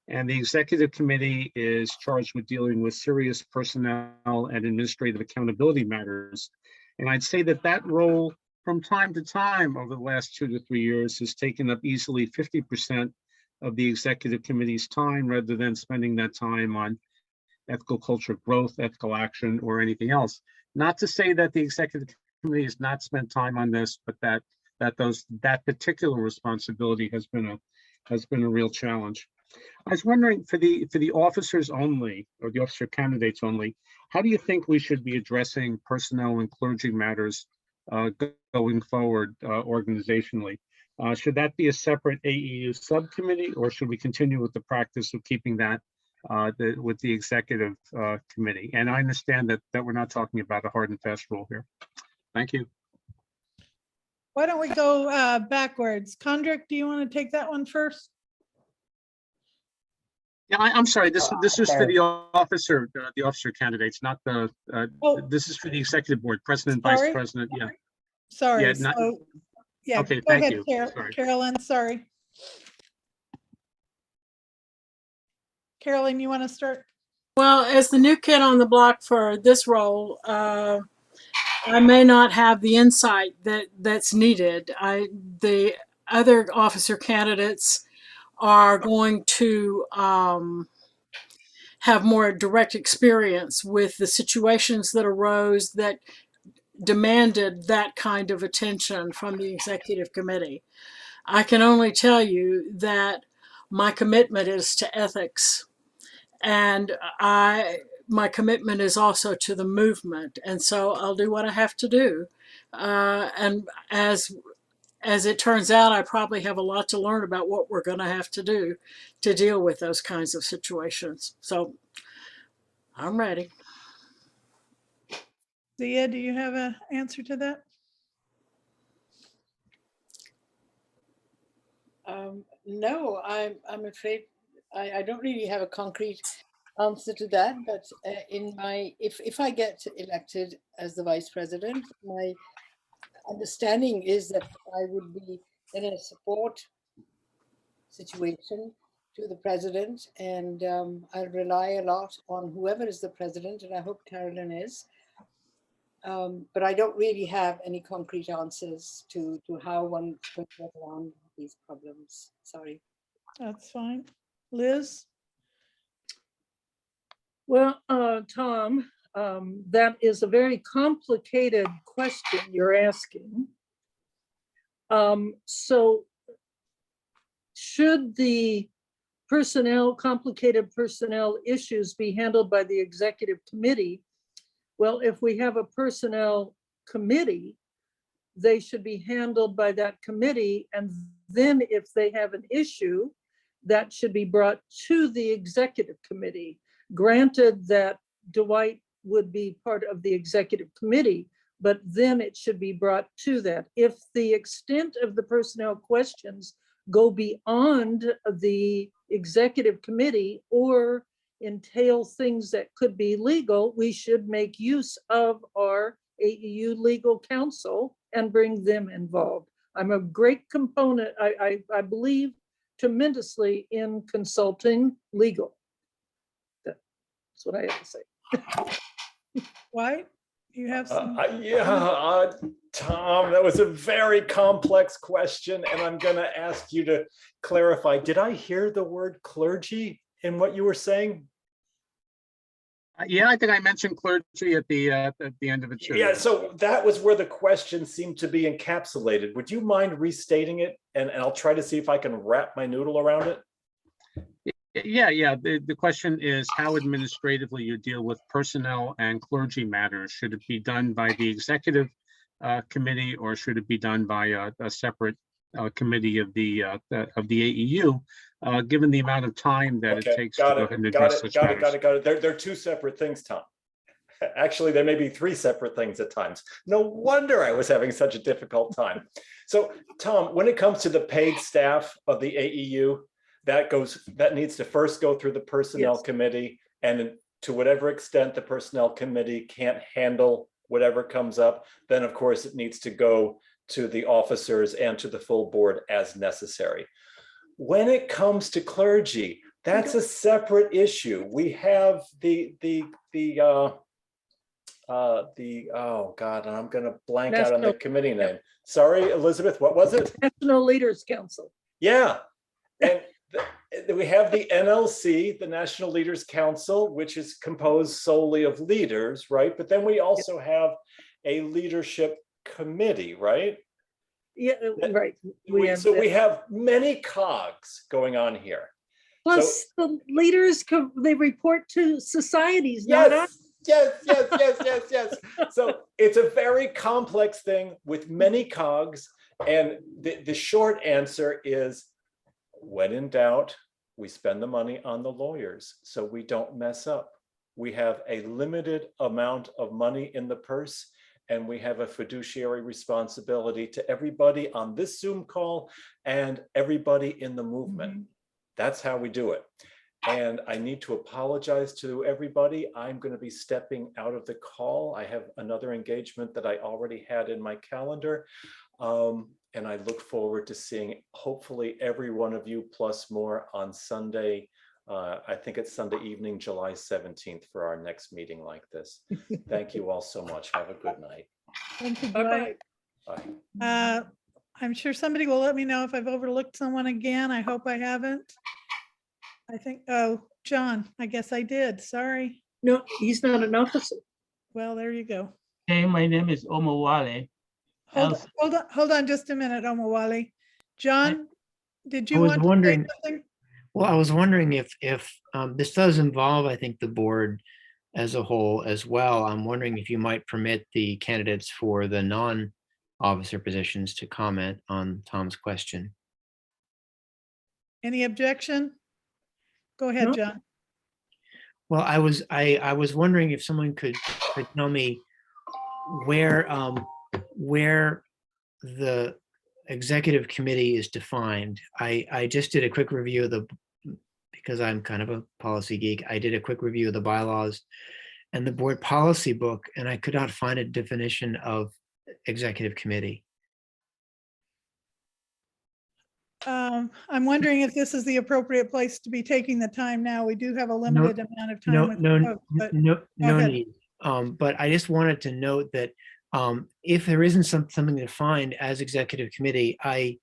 [SPEAKER 17] And the executive committee is charged with dealing with serious personnel and administrative accountability matters. And I'd say that that role from time to time over the last 2 to 3 years has taken up easily 50% of the executive committee's time rather than spending that time on ethical culture growth, ethical action, or anything else. Not to say that the executive committee has not spent time on this, but that particular responsibility has been a real challenge. I was wondering for the officers only, or the officer candidates only, how do you think we should be addressing personnel and clergy matters going forward organizationally? Should that be a separate AEU subcommittee, or should we continue with the practice of keeping that with the executive committee? And I understand that we're not talking about a hard and fast rule here. Thank you.
[SPEAKER 3] Why don't we go backwards? Condrick, do you want to take that one first?
[SPEAKER 17] Yeah, I'm sorry. This is for the officer candidates, not the. This is for the executive board, president, vice
[SPEAKER 3] Sorry?
[SPEAKER 17] president. Yeah.
[SPEAKER 3] Sorry.
[SPEAKER 17] Yeah, not-
[SPEAKER 3] So, yeah,
[SPEAKER 17] Okay,
[SPEAKER 3] go
[SPEAKER 17] thank
[SPEAKER 3] ahead,
[SPEAKER 17] you. Sorry.
[SPEAKER 3] Carolyn, sorry. Carolyn, you want to start?
[SPEAKER 8] Well, as the new kid on the block for this role, I may not have the insight that's needed. The other officer candidates are going to have more direct experience with the situations that arose that demanded that kind of attention from the executive committee. I can only tell you that my commitment is to ethics, and my commitment is also to the movement, and so I'll do what I have to do. And as it turns out, I probably have a lot to learn about what we're going to have to do to deal with those kinds of situations. So I'm ready.
[SPEAKER 3] Zia, do you have an answer to that?
[SPEAKER 12] No, I'm afraid I don't really have a concrete answer to that. But if I get elected as the vice president, my understanding is that I would be in a support situation to the president, and I'll rely a lot on whoever is the president, and I hope Carolyn is. But I don't really have any concrete answers to how one could get around these problems. Sorry.
[SPEAKER 3] That's fine. Liz?
[SPEAKER 14] Well, Tom, that is a very complicated question you're asking. So should the complicated personnel issues be handled by the executive committee? Well, if we have a personnel committee, they should be handled by that committee. And then if they have an issue, that should be brought to the executive committee. Granted that Dwight would be part of the executive committee, but then it should be brought to that. If the extent of the personnel questions go beyond the executive committee or entail things that could be legal, we should make use of our AEU legal counsel and bring them involved. I'm a great component, I believe tremendously in consulting legal. That's what I have to say.
[SPEAKER 3] White, you have some?
[SPEAKER 13] Tom, that was a very complex question, and I'm going to ask you to clarify. Did I hear the word clergy in what you were saying?
[SPEAKER 17] Yeah, I think I mentioned clergy at the end of it too.
[SPEAKER 13] Yeah, so that was where the question seemed to be encapsulated. Would you mind restating it? And I'll try to see if I can wrap my noodle around it.
[SPEAKER 17] Yeah. The question is how administratively you deal with personnel and clergy matters. Should it be done by the executive committee, or should it be done by a separate committee of the AEU? Given the amount of time that it takes to go ahead and address such matters.
[SPEAKER 13] Got it. They're two separate things, Tom. Actually, there may be three separate things at times. No wonder I was having such a difficult time. So, Tom, when it comes to the paid staff of the AEU, that needs to first go through the personnel committee, and to whatever extent the personnel committee can't handle whatever comes up, then of course it needs to go to the officers and to the full board as necessary. When it comes to clergy, that's a separate issue. We have oh God, I'm going to blank out on the committee name. Sorry, Elizabeth, what was it?
[SPEAKER 14] National Leaders Council.
[SPEAKER 13] Yeah, and we have the NLC, the National Leaders Council, which is composed solely of leaders, right? But then we also have a leadership committee, right?
[SPEAKER 14] Yeah, right.
[SPEAKER 13] We have many cogs going on here.
[SPEAKER 14] Plus, the leaders, they report to societies, not us.
[SPEAKER 13] Yes. So it's a very complex thing with many cogs. And the short answer is, when in doubt, we spend the money on the lawyers so we don't mess up. We have a limited amount of money in the purse, and we have a fiduciary responsibility to everybody on this Zoom call and everybody in the movement. That's how we do it. And I need to apologize to everybody. I'm going to be stepping out of the call. I have another engagement that I already had in my calendar. And I look forward to seeing hopefully every one of you plus more on Sunday. I think it's Sunday evening, July 17th for our next meeting like this. Thank you all so much. Have a good night.
[SPEAKER 3] Thank you,
[SPEAKER 14] Bye-bye.
[SPEAKER 3] Dwight.
[SPEAKER 13] Bye.
[SPEAKER 3] I'm sure somebody will let me know if I've overlooked someone again. I hope I haven't. I think, oh, John, I guess I did. Sorry.
[SPEAKER 14] No, he's not an officer.
[SPEAKER 3] Well, there you go.
[SPEAKER 18] Hey, my name is Omowale.
[SPEAKER 3] Hold on just a minute, Omowale. John, did you
[SPEAKER 9] I was
[SPEAKER 3] want to say
[SPEAKER 9] wondering,
[SPEAKER 3] something?
[SPEAKER 9] well, I was wondering if this does involve, I think, the board as a whole as well. I'm wondering if you might permit the candidates for the non-officer positions to comment on Tom's question.
[SPEAKER 3] Any objection? Go ahead,
[SPEAKER 14] No.
[SPEAKER 3] John.
[SPEAKER 9] Well, I was wondering if someone could tell me where the executive committee is defined. I just did a quick review of because I'm kind of a policy geek, I did a quick review of the bylaws and the board policy book, and I could not find a definition of executive committee.
[SPEAKER 3] I'm wondering if this is the appropriate place to be taking the time now. We do have a limited amount of time.
[SPEAKER 9] No,
[SPEAKER 3] with
[SPEAKER 9] no,
[SPEAKER 3] folks, but
[SPEAKER 9] no,
[SPEAKER 3] go
[SPEAKER 9] no
[SPEAKER 3] ahead.
[SPEAKER 9] need. But I just wanted to note that if there isn't something defined as executive committee, I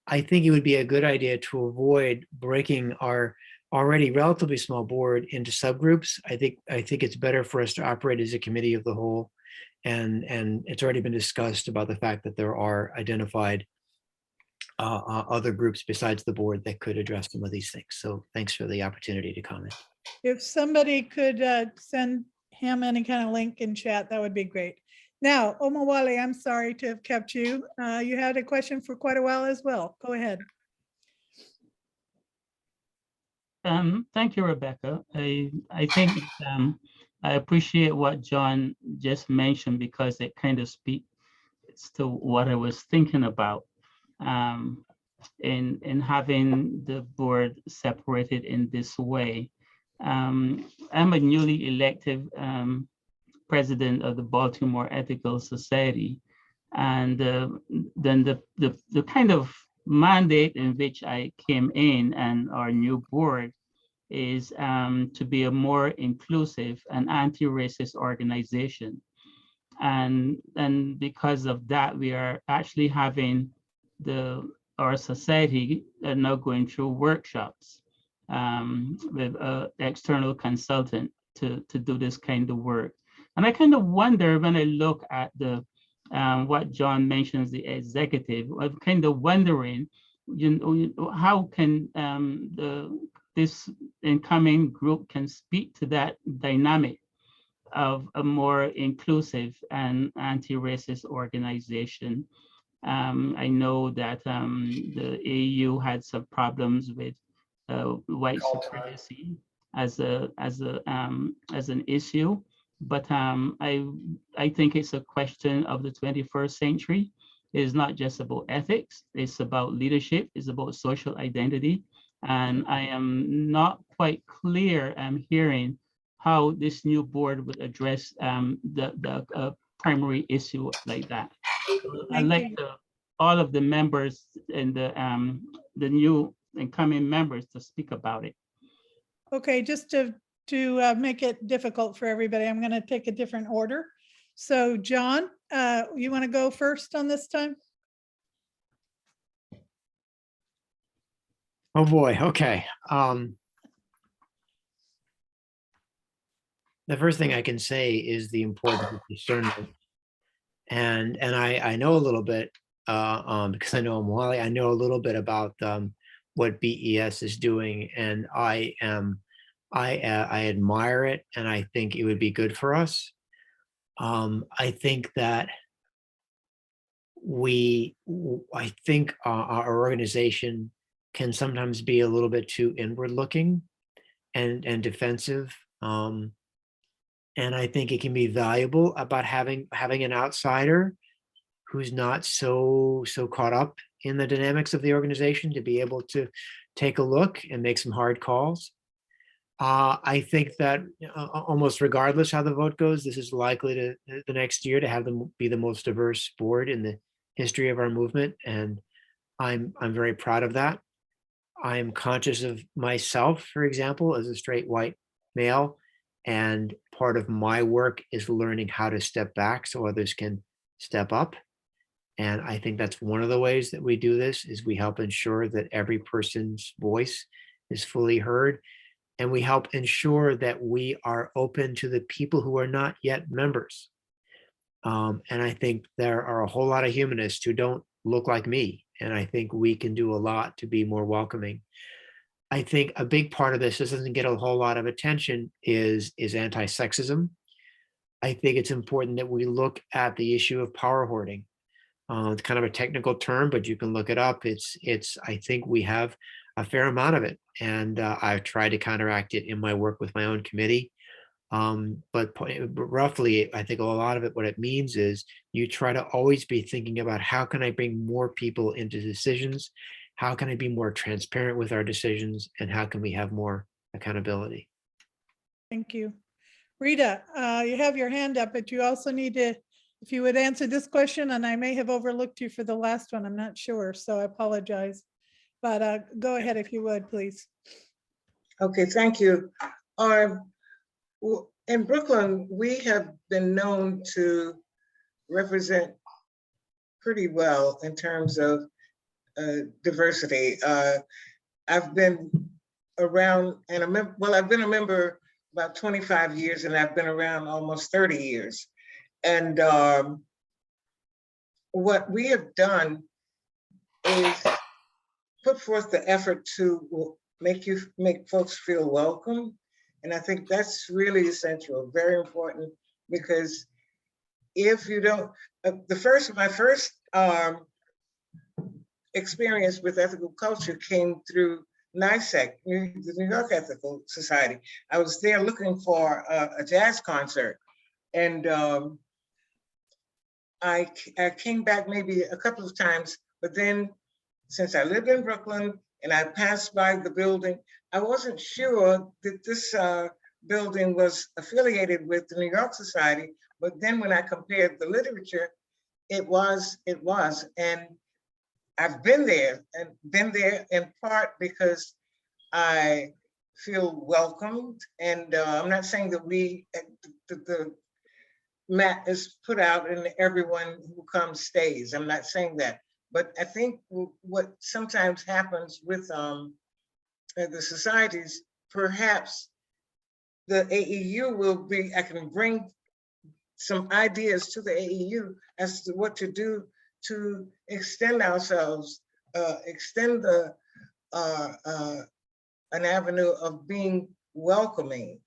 [SPEAKER 9] think it would be a good idea to avoid breaking our already relatively small board into subgroups. I think it's better for us to operate as a committee of the whole. And it's already been discussed about the fact that there are identified other groups besides the board that could address some of these things. So thanks for the opportunity to comment.
[SPEAKER 3] If somebody could send him any kind of link in chat, that would be great. Now, Omowale, I'm sorry to have kept you. You had a question for quite a while as well. Go ahead.
[SPEAKER 18] Thank you, Rebecca. I think I appreciate what John just mentioned because it kind of speaks to what I was thinking about in having the board separated in this way. I'm a newly elected president of the Baltimore Ethical Society, and then the kind of mandate in which I came in and our new board is to be a more inclusive and anti-racist organization. And because of that, we are actually having our society now going through workshops with an external consultant to do this kind of work. And I kind of wonder when I look at what John mentions, the executive, I'm kind of wondering, how can this incoming group can speak to that dynamic of a more inclusive and anti-racist organization. I know that the AEU had some problems with white supremacy as an issue, but I think it's a question of the 21st century. It's not just about ethics, it's about leadership, it's about social identity. And I am not quite clear, I'm hearing how this new board would address the primary issue like that. I'd like all of the members and the new incoming members to speak about it.
[SPEAKER 3] Okay, just to make it difficult for everybody, I'm going to take a different order. So John, you want to go first on this time?
[SPEAKER 9] Oh boy, okay. The first thing I can say is the importance of discernment. And I know a little bit, because I know Mwali, I know a little bit about what BES is doing, and I admire it, and I think it would be good for us. I think that I think our organization can sometimes be a little bit too inward looking and defensive. And I think it can be valuable about having an outsider who's not so caught up in the dynamics of the organization to be able to take a look and make some hard calls. I think that almost regardless how the vote goes, this is likely to the next year to have them be the most diverse board in the history of our movement, and I'm very proud of that. I'm conscious of myself, for example, as a straight white male, and part of my work is learning how to step back so others can step up. And I think that's one of the ways that we do this is we help ensure that every person's voice is fully heard. And we help ensure that we are open to the people who are not yet members. And I think there are a whole lot of humanists who don't look like me. And I think we can do a lot to be more welcoming. I think a big part of this doesn't get a whole lot of attention is anti-sexism. I think it's important that we look at the issue of power hoarding. It's kind of a technical term, but you can look it up. I think we have a fair amount of it, and I've tried to counteract it in my work with my own committee. But roughly, I think a lot of it, what it means is you try to always be thinking about how can I bring more people into decisions? How can I be more transparent with our decisions? And how can we have more accountability?
[SPEAKER 3] Thank you. Rita, you have your hand up, but you also need to, if you would answer this question, and I may have overlooked you for the last one, I'm not sure, so I apologize. But go ahead if you would, please.
[SPEAKER 7] Okay, thank you. In Brooklyn, we have been known to represent pretty well in terms of diversity. I've been around and I've been a member about 25 years, and I've been around almost 30 years. And what we have done is put forth the effort to make folks feel welcome. And I think that's really essential, very important, because if you don't, my first experience with ethical culture came through NYSEC, the New York Ethical Society. I was there looking for a jazz concert, and I came back maybe a couple of times, but then since I lived in Brooklyn and I passed by the building, I wasn't sure that this building was affiliated with the New York Society, but then when I compared the literature, it was, and I've been there in part because I feel welcomed, and I'm not saying that the mat is put out and everyone who comes stays. I'm not saying that, but I think what sometimes happens with the societies, perhaps the AEU will be, I can bring some ideas to the AEU as to what to do to extend ourselves, extend an avenue of being welcoming.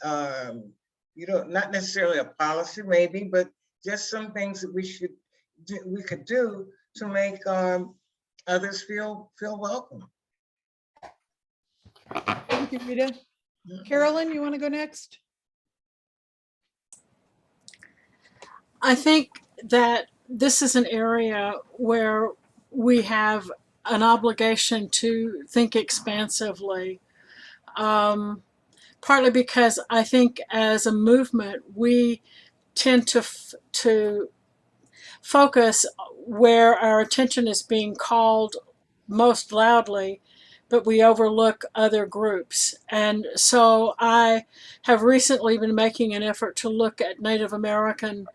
[SPEAKER 7] Not necessarily a policy maybe, but just some things that we could do to make others feel welcome.
[SPEAKER 3] Thank you, Rita. Carolyn, you want to go next?
[SPEAKER 8] I think that this is an area where we have an obligation to think expansively, partly because I think as a movement, we tend to focus where our attention is being called most loudly, but we overlook other groups. And so I have recently been making an effort to look at Native American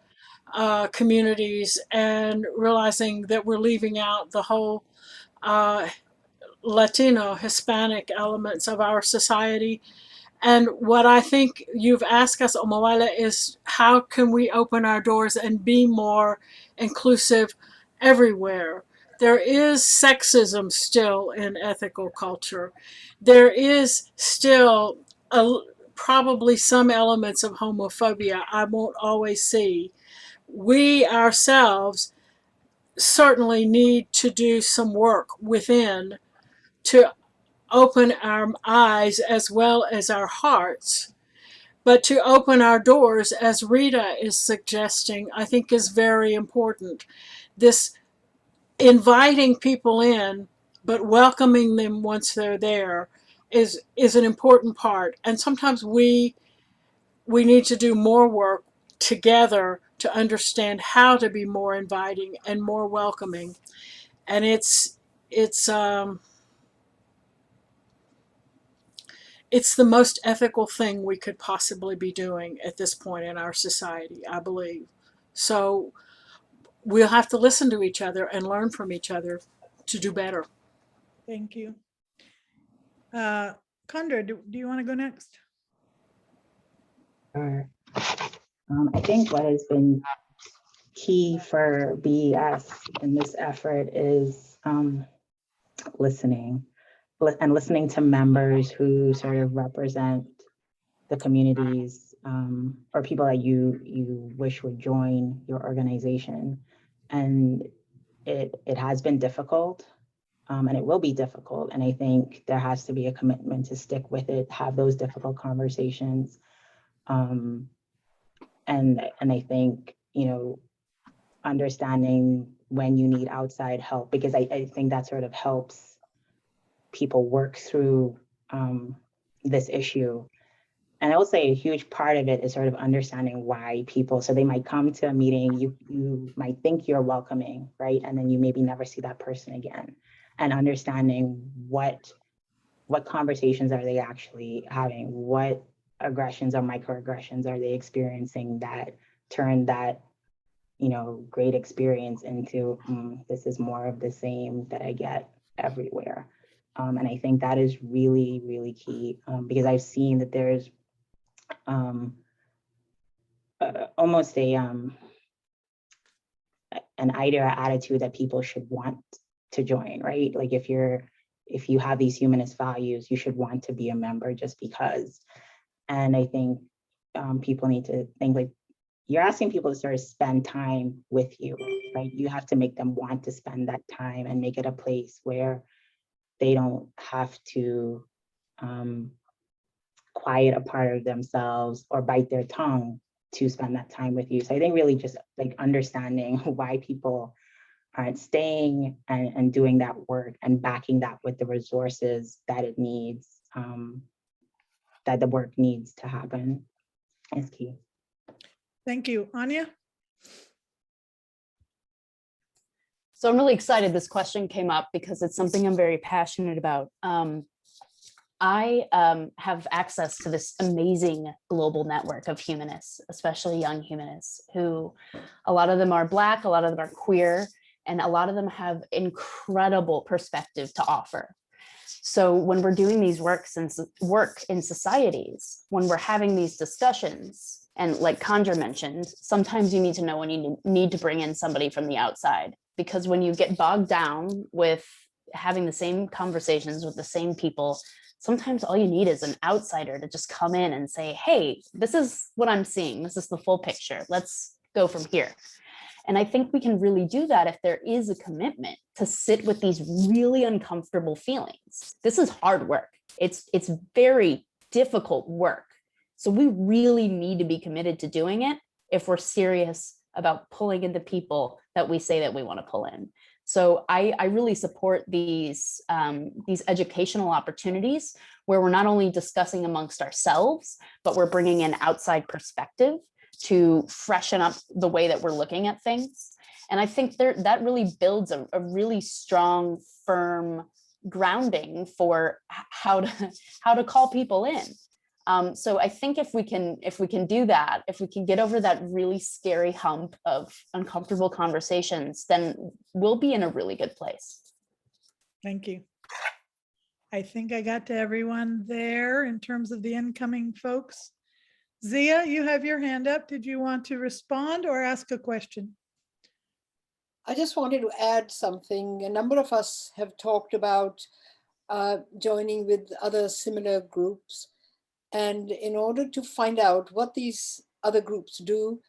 [SPEAKER 8] communities and realizing that we're leaving out the whole Latino, Hispanic elements of our society. And what I think you've asked us, Omawale, is how can we open our doors and be more inclusive everywhere? there is sexism still in ethical culture. There is still probably some elements of homophobia I won't always see. We ourselves certainly need to do some work within to open our eyes as well as our hearts. But to open our doors, as Rita is suggesting, I think is very important. This inviting people in, but welcoming them once they're there is an important part. And sometimes we need to do more work together to understand how to be more inviting and more welcoming. And it's the most ethical thing we could possibly be doing at this point in our society, I believe. So we'll have to listen to each other and learn from each other to do better.
[SPEAKER 3] Thank you. Condra, do you want to go next?
[SPEAKER 11] Sure. I think what has been key for BES in this effort is listening and listening to members who sort of represent the communities or people that you wish would join your organization. And it has been difficult and it will be difficult. And I think there has to be a commitment to stick with it, have those difficult conversations. And I think, you know, understanding when you need outside help, because I think that sort of helps people work through this issue. And I will say a huge part of it is sort of understanding why people, so they might come to a meeting, you might think you're welcoming, right? And then you maybe never see that person again. And understanding what conversations are they actually having? What aggressions or microaggressions are they experiencing that turn that, you know, great experience into this is more of the same that I get everywhere. And I think that is really, really key because I've seen that there's almost an idea or attitude that people should want to join, right? Like if you have these humanist values, you should want to be a member just because. And I think people need to think like, you're asking people to sort of spend time with you, right? You have to make them want to spend that time and make it a place where they don't have to quiet a part of themselves or bite their tongue to spend that time with you. So I think really just like understanding why people aren't staying and doing that work and backing that with the resources that it needs, that the work needs to happen is key.
[SPEAKER 3] Thank you. Anya?
[SPEAKER 10] So I'm really excited this question came up because it's something I'm very passionate about. I have access to this amazing global network of humanists, especially young humanists, who a lot of them are Black, a lot of them are queer, and a lot of them have incredible perspective to offer. So when we're doing these work in societies, when we're having these discussions, and like Condra mentioned, sometimes you need to know when you need to bring in somebody from the outside, because when you get bogged down with having the same conversations with the same people, sometimes all you need is an outsider to just come in and say, hey, this is what I'm seeing. This is the full picture. Let's go from here. And I think we can really do that if there is a commitment to sit with these really uncomfortable feelings. This is hard work. It's very difficult work. So we really need to be committed to doing it if we're serious about pulling in the people that we say that we want to pull in. So I really support these educational opportunities where we're not only discussing amongst ourselves, but we're bringing in outside perspective to freshen up the way that we're looking at things. And I think that really builds a really strong, firm grounding for how to call people in. So I think if we can do that, if we can get over that really scary hump of uncomfortable conversations, then we'll be in a really good place.
[SPEAKER 3] Thank you. I think I got to everyone there in terms of the incoming folks. Zia, you have your hand up. Did you want to respond or ask a question?
[SPEAKER 12] I just wanted to add something. A number of us have talked about joining with other similar groups. And in order to find out what these other groups do,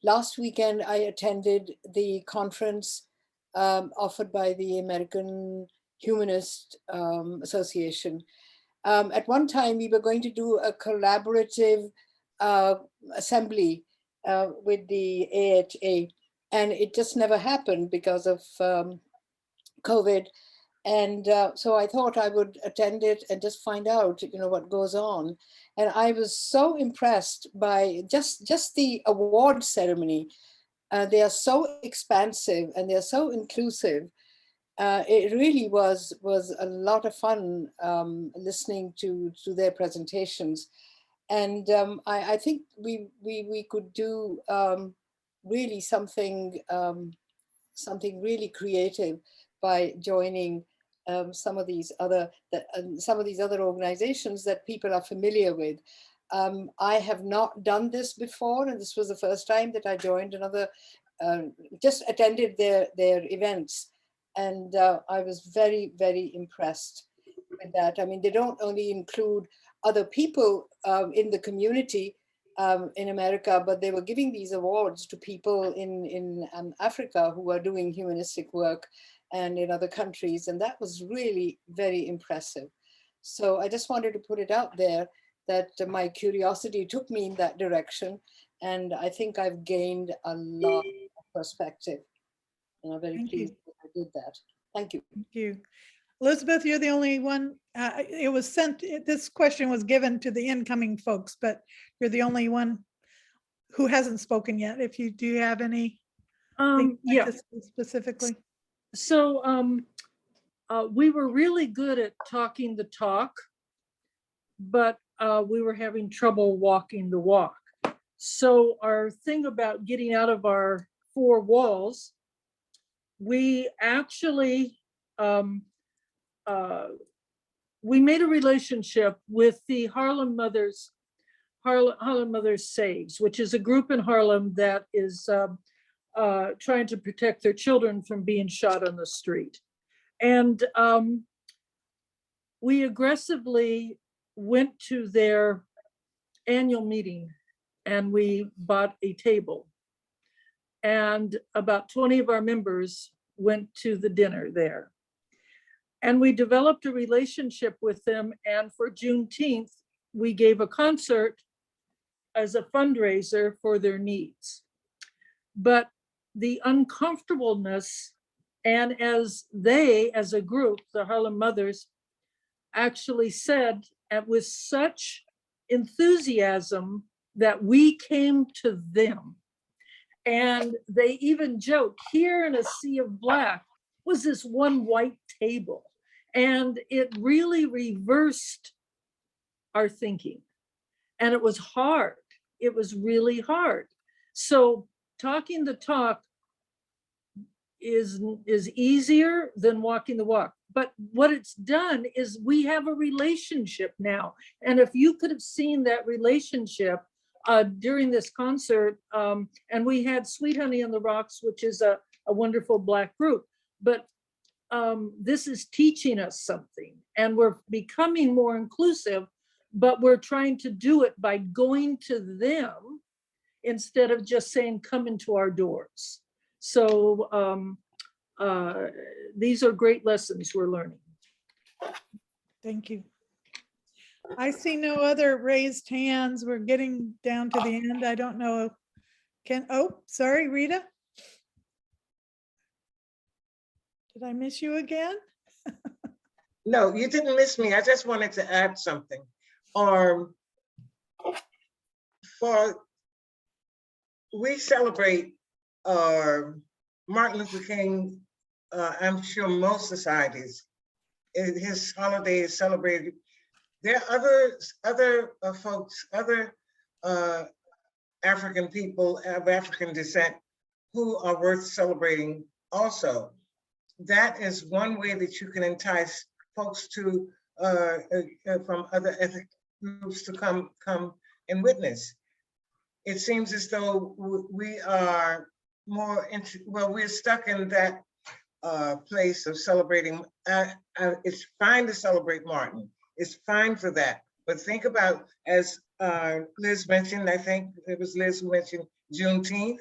[SPEAKER 12] last weekend I attended the conference offered by the American Humanist Association. At one time, we were going to do a collaborative assembly with the AHA, and it just never happened because of COVID. And so I thought I would attend it and just find out, what goes on. And I was so impressed by just the award ceremony. They are so expansive and they're so inclusive. It really was a lot of fun listening to their presentations. And I think we could do really something really creative by joining some of these other organizations that people are familiar with. I have not done this before, and this was the first time that I joined another, just attended their events, and I was very, very impressed with that. I mean, they don't only include other people in the community in America, but they were giving these awards to people in Africa who are doing humanistic work and in other countries. And that was really very impressive. So I just wanted to put it out there that my curiosity took me in that direction. And I think I've gained a lot of perspective. And I'm very pleased that I did that. Thank you.
[SPEAKER 3] Thank you. Elizabeth, you're the only one. It was sent, this question was given to the incoming folks, but you're the only one who hasn't spoken yet. If you do have any
[SPEAKER 14] Yeah,
[SPEAKER 3] specifically.
[SPEAKER 14] So we were really good at talking the talk, but we were having trouble walking the walk. So our thing about getting out of our four walls, we actually we made a relationship with the Harlem Mothers Saves, which is a group in Harlem that is trying to protect their children from being shot on the street. And we aggressively went to their annual meeting and we bought a table. And about 20 of our members went to the dinner there. And we developed a relationship with them. And for Juneteenth, we gave a concert as a fundraiser for their needs. But the uncomfortableness, and as they, as a group, the Harlem Mothers, actually said, and with such enthusiasm, that we came to them. And they even joked, here in a sea of black was this one white table. And it really reversed our thinking. And it was hard. It was really hard. So talking the talk is easier than walking the walk. But what it's done is we have a relationship now. And if you could have seen that relationship during this concert, and we had Sweet Honey on the Rocks, which is a wonderful Black group, but this is teaching us something, and we're becoming more inclusive, but we're trying to do it by going to them instead of just saying, come into our doors. So these are great lessons we're learning.
[SPEAKER 3] Thank you. I see no other raised hands. We're getting down to the end. I don't know. Oh, sorry, Rita. Did I miss you again?
[SPEAKER 7] No, you didn't miss me. I just wanted to add something. We celebrate Martin Luther King. I'm sure most societies, his holiday is celebrated. There are other folks, other African people of African descent who are worth celebrating also. That is one way that you can entice folks to from other ethnic groups to come and witness. It seems as though we are more into, well, we're stuck in that place of celebrating. It's fine to celebrate Martin. It's fine for that. But think about, as Liz mentioned, I think it was Liz who mentioned Juneteenth.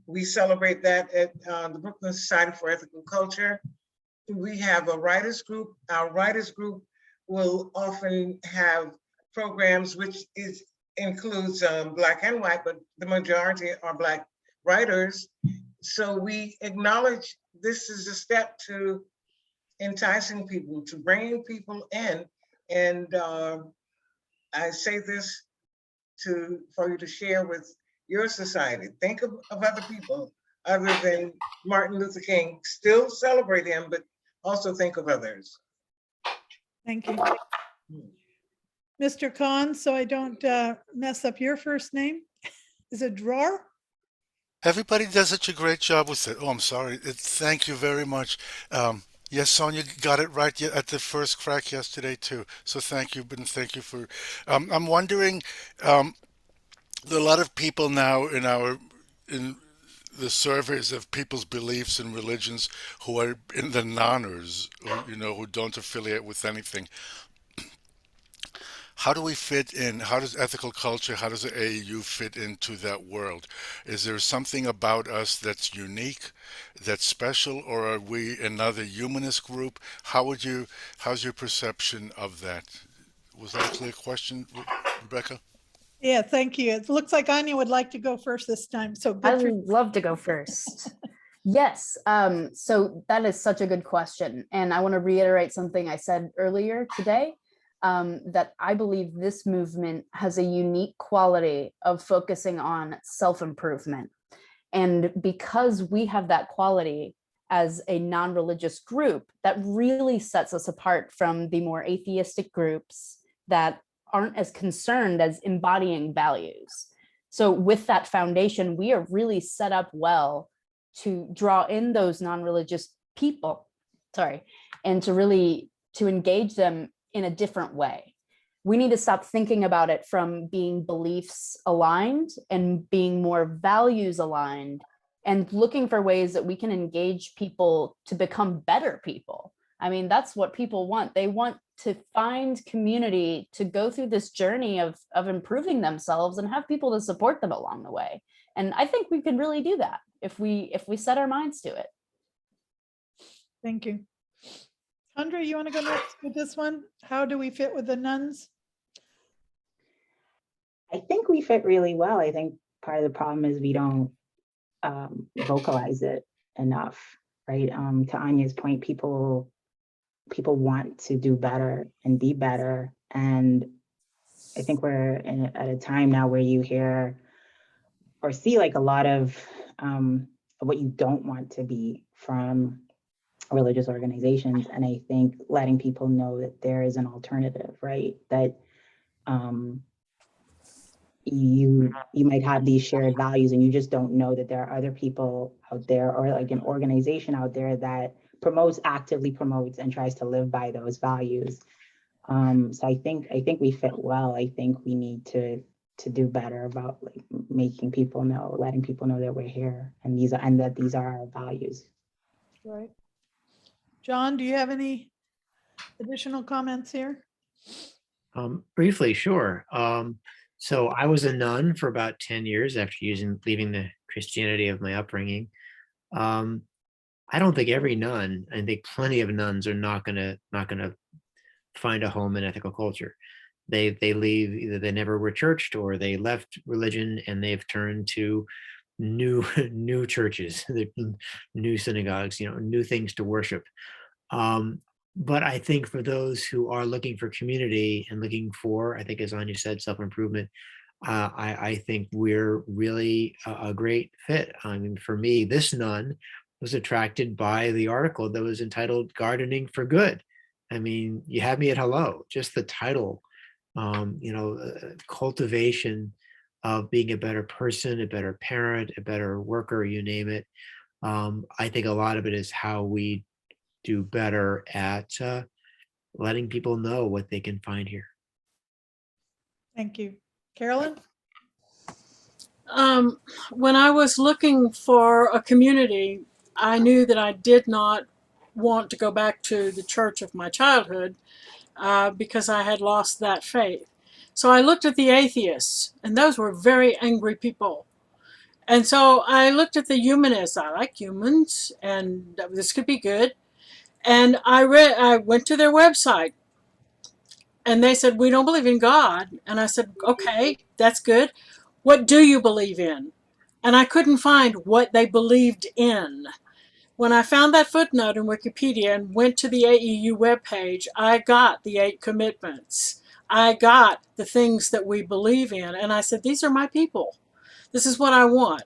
[SPEAKER 7] We celebrate that at the Brooklyn Society for Ethical Culture. We have a writers group. Our writers group will often have programs which includes Black and white, but the majority are Black writers. So we acknowledge this is a step to enticing people, to bringing people in. And I say this for you to share with your society. Think of other people other than Martin Luther King. Still celebrate him, but also think of others.
[SPEAKER 3] Thank you. Mr. Khan, so I don't mess up your first name. Is it Drawer?
[SPEAKER 19] Everybody does such a great job with it. Oh, I'm sorry. Thank you very much. Yes, Sonia got it right at the first crack yesterday too. So thank you, and thank you for. I'm wondering. There are a lot of people now in the surveys of people's beliefs and religions who are in the noners, who don't affiliate with anything. How do we fit in? How does ethical culture, how does the AEU fit into that world? Is there something about us that's unique, that's special, or are we another humanist group? How's your perception of that? Was that a clear question, Rebecca?
[SPEAKER 3] Yeah, thank you. It looks like Anya would like to go first this time. So good
[SPEAKER 10] I
[SPEAKER 3] for
[SPEAKER 10] would love to go first. Yes. So that is such a good question. And I want to reiterate something I said earlier today, that I believe this movement has a unique quality of focusing on self-improvement. And because we have that quality as a non-religious group, that really sets us apart from the more atheistic groups that aren't as concerned as embodying values. So with that foundation, we are really set up well to draw in those non-religious people, and to engage them in a different way. We need to stop thinking about it from being beliefs aligned and being more values aligned, and looking for ways that we can engage people to become better people. I mean, that's what people want. They want to find community, to go through this journey of improving themselves and have people to support them along the way. And I think we can really do that if we set our minds to it.
[SPEAKER 3] Thank you. Andrea, you want to go next with this one? How do we fit with the nuns?
[SPEAKER 11] I think we fit really well. I think part of the problem is we don't vocalize it enough, right? To Anya's point, people want to do better and be better. And I think we're at a time now where you hear or see like a lot of what you don't want to be from religious organizations. And I think letting people know that there is an alternative, right? That you might have these shared values and you just don't know that there are other people out there, or like an organization out there that actively promotes and tries to live by those values. So I think we fit well. I think we need to do better about like making people know, letting people know that we're here and that these are our values.
[SPEAKER 3] Right. John, do you have any additional comments here?
[SPEAKER 9] Briefly, sure. So I was a nun for about 10 years after leaving the Christianity of my upbringing. I don't think every nun, I think plenty of nuns are not gonna find a home in ethical culture. They leave, either they never were churched or they left religion and they've turned to new churches, new synagogues, new things to worship. But I think for those who are looking for community and looking for, I think as Anya said, self-improvement, I think we're really a great fit. I mean, for me, this nun was attracted by the article that was entitled Gardening for Good. I mean, you had me at hello, just the title, cultivation of being a better person, a better parent, a better worker, you name it. I think a lot of it is how we do better at letting people know what they can find here.
[SPEAKER 3] Thank you. Carolyn?
[SPEAKER 8] When I was looking for a community, I knew that I did not want to go back to the church of my childhood because I had lost that faith. So I looked at the atheists, and those were very angry people. And so I looked at the humanists. I like humans, and this could be good. And I went to their website, and they said, "We don't believe in God." And I said, "Okay, that's good. What do you believe in?" And I couldn't find what they believed in. When I found that footnote in Wikipedia and went to the AEU webpage, I got the 8 commitments. I got the things that we believe in. And I said, these are my people. This is what I want.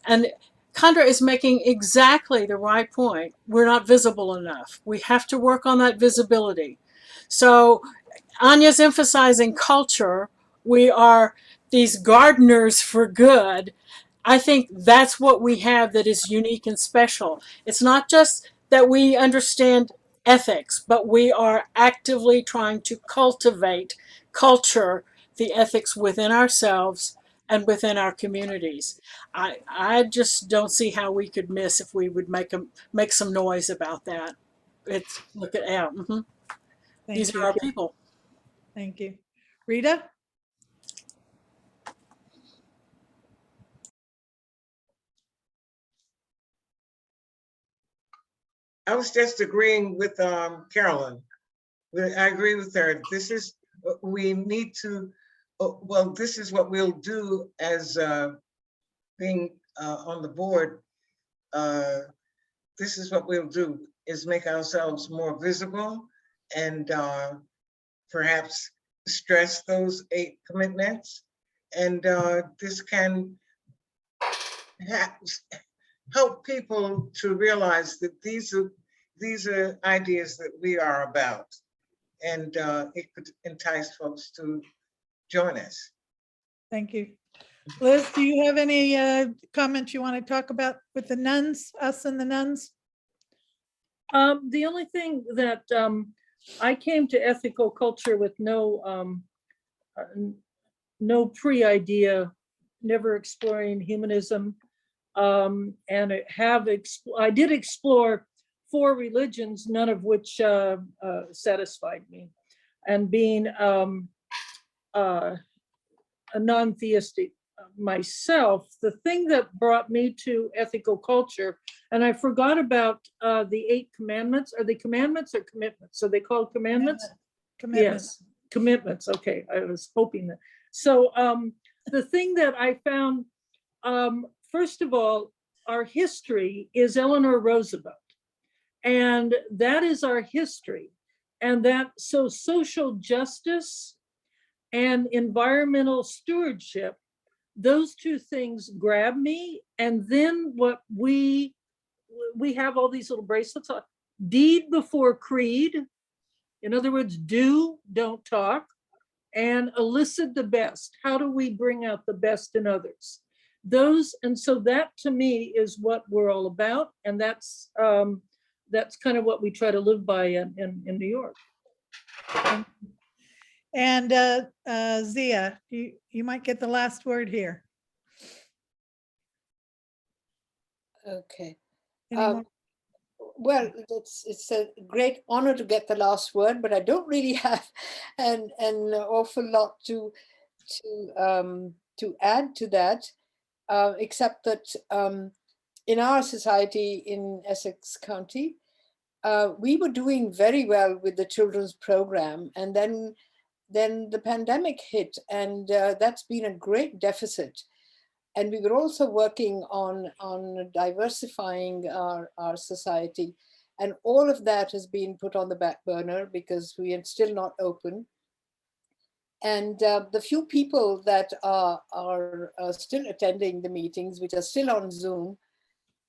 [SPEAKER 8] And Condra is making exactly the right point. We're not visible enough. We have to work on that visibility. So Anya's emphasizing culture. We are these gardeners for good. I think that's what we have that is unique and special. It's not just that we understand ethics, but we are actively trying to cultivate culture, the ethics within ourselves and within our communities. I just don't see how we could miss if we would make some noise about that. It's look at These
[SPEAKER 3] Thank
[SPEAKER 8] are
[SPEAKER 3] you.
[SPEAKER 8] our people.
[SPEAKER 3] Thank you. Rita?
[SPEAKER 7] I was just agreeing with Carolyn. I agree with her. This is, we need to, well, this is what we'll do as being on the board. This is what we'll do, is make ourselves more visible and perhaps stress those 8 commitments. And this can help people to realize that these are ideas that we are about. And it could entice folks to join us.
[SPEAKER 3] Thank you. Liz, do you have any comments you want to talk about with the nuns, us and the nuns?
[SPEAKER 14] The only thing that I came to ethical culture with no pre-idea, never exploring humanism, and I did explore 4 religions, none of which satisfied me, and being a non-theistic myself, the thing that brought me to ethical culture, and I forgot about the 8 commandments. Are they commandments or commitments? Are they called commandments?
[SPEAKER 3] Commitments.
[SPEAKER 14] Yes, commitments. Okay, I was hoping that. So the thing that I found, first of all, our history is Eleanor Roosevelt, and that is our history. And that, so social justice and environmental stewardship, those 2 things grab me. And then what we have all these little bracelets on: deed before creed. In other words, do, don't talk, and elicit the best. How do we bring out the best in others? Those, and so that to me is what we're all about. And that's kind of what we try to live by in New York.
[SPEAKER 3] And Zia, you might get the last word here.
[SPEAKER 12] Okay.
[SPEAKER 3] Any more?
[SPEAKER 12] Well, it's a great honor to get the last word, but I don't really have an awful lot to add to that, except that in our society in Essex County, we were doing very well with the children's program, and then the pandemic hit, and that's been a great deficit. And we were also working on diversifying our society. And all of that has been put on the back burner because we are still not open. And the few people that are still attending the meetings, which are still on Zoom,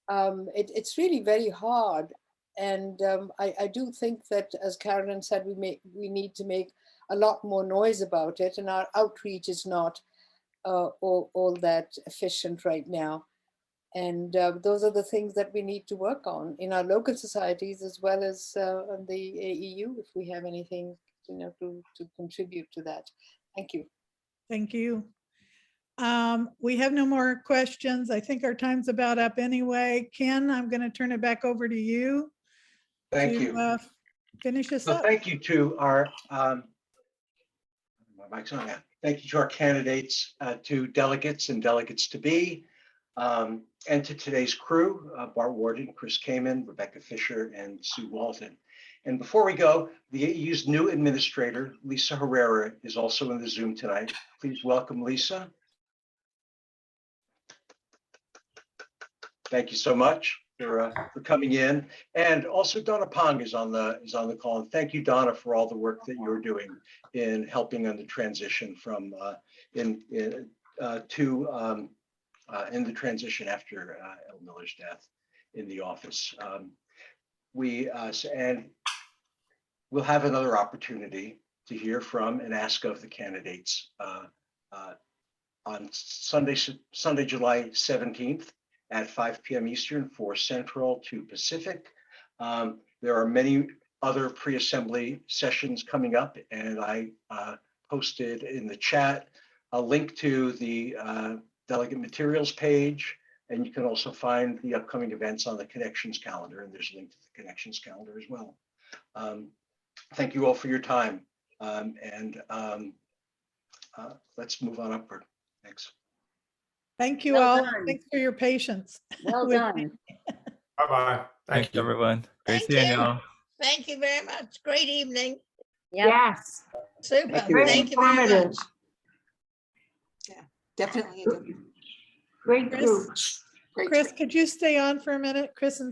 [SPEAKER 12] it's really very hard. And I do think that, as Carolyn said, we need to make a lot more noise about it. And our outreach is not all that efficient right now. And those are the things that we need to work on in our local societies, as well as on the AEU, if we have anything to contribute to that. Thank you.
[SPEAKER 3] Thank you. We have no more questions. I think our time's about up anyway. Ken, I'm going to turn it back over to you.
[SPEAKER 1] Thank
[SPEAKER 3] to,
[SPEAKER 1] you.
[SPEAKER 3] finish us
[SPEAKER 1] So
[SPEAKER 3] up.
[SPEAKER 1] thank you to our, my mic's on now. Thank you to our candidates, to delegates and delegates to be, and to today's crew, Bart Warden, Chris Kamen, Rebecca Fisher, and Sue Walton. And before we go, the AEU's new administrator, Lisa Herrera, is also in the Zoom tonight. Please welcome Lisa. Thank you so much for coming in. And also Donna Pong is on the call. And thank you, Donna, for all the work that you're doing in helping on the transition from in the transition after El Miller's death in the office. And we'll have another opportunity to hear from and ask of the candidates on Sunday, July 17th at 5 p.m. Eastern, 4 Central, 2 Pacific. There are many other pre-assembly sessions coming up, and I posted in the chat a link to the delegate materials page, and you can also find the upcoming events on the Connections calendar, and there's a link to the Connections calendar as well. Thank you all for your time, let's move on upward. Thanks.
[SPEAKER 3] Thank you
[SPEAKER 16] Well
[SPEAKER 3] all.
[SPEAKER 16] done.
[SPEAKER 3] Thanks for your patience.
[SPEAKER 16] Well
[SPEAKER 3] with
[SPEAKER 16] done.
[SPEAKER 3] me.
[SPEAKER 2] Bye-bye.
[SPEAKER 5] Thank you, everyone. Great
[SPEAKER 4] Thank
[SPEAKER 5] seeing
[SPEAKER 4] you.
[SPEAKER 5] y'all.
[SPEAKER 4] Thank you very much. Great evening.
[SPEAKER 16] Yep.
[SPEAKER 6] Yes.
[SPEAKER 4] Super.
[SPEAKER 15] Thank you.
[SPEAKER 6] Very
[SPEAKER 4] Thank you very
[SPEAKER 6] informative.
[SPEAKER 4] much.
[SPEAKER 20] Definitely.
[SPEAKER 6] Great
[SPEAKER 3] Chris,
[SPEAKER 6] group.
[SPEAKER 20] Great.
[SPEAKER 3] Chris, could you stay on for a minute? Chris and